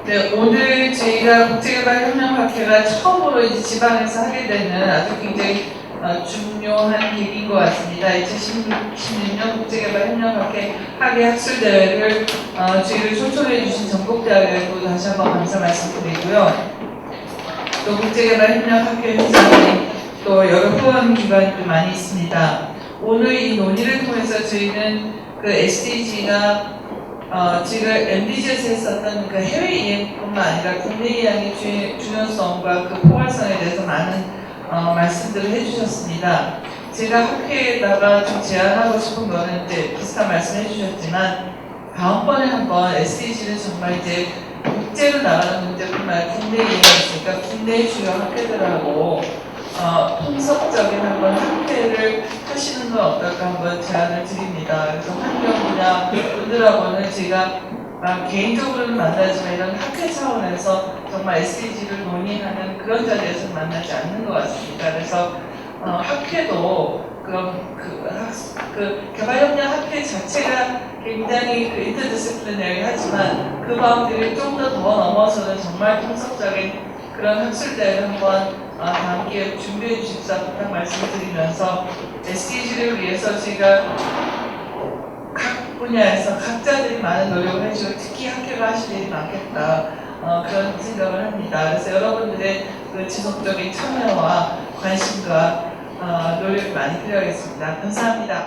네, 오늘 저희가 국제개발협력학회가 처음으로 이제 지방에서 하게 되는 아주 굉장히 중요한 계기인 것 같습니다. 2016년 국제개발협력학회 학예 학술대회를 저희를 초청해 주신 전국대학에도 다시 한번 감사 말씀드리고요. 또 국제개발협력학회 회장님 또 여러 후원 기관도 많이 있습니다. 오늘 이 논의를 통해서 저희는 그 SDG가 지금 MDG에서 했었던 그 해외 이행뿐만 아니라 국내 이행의 중요성과 그 포괄성에 대해서 많은 말씀들을 해주셨습니다. 제가 학회에다가 좀 제안하고 싶은 거는 이제 비슷한 말씀 해주셨지만 다음번에 한번 SDG는 정말 이제 국제로 나가는 문제뿐만 아니라 국내 이행이 있으니까 국내 주요 학회들하고 통섭적인 한번 학회를 하시는 건 어떨까 한번 제안을 드립니다. 그래서 환경 분야 분들하고는 제가 개인적으로는 만나지만 이런 학회 차원에서 정말 SDG를 논의하는 그런 자리에서 만나지 않는 것 같습니다. 그래서 학회도 그 개발협력 학회 자체가 굉장히 그 인터디스플리너리 하지만 그 마음들이 좀 더 넘어서는 정말 통섭적인 그런 학술대회를 한번 다음 기회에 준비해 주십사 부탁 말씀드리면서 SDG를 위해서 제가 각 분야에서 각자들이 많은 노력을 해주고 특히 학회가 하실 일이 많겠다 그런 생각을 합니다. 그래서 여러분들의 그 지속적인 참여와 관심과 노력이 많이 필요하겠습니다. 감사합니다.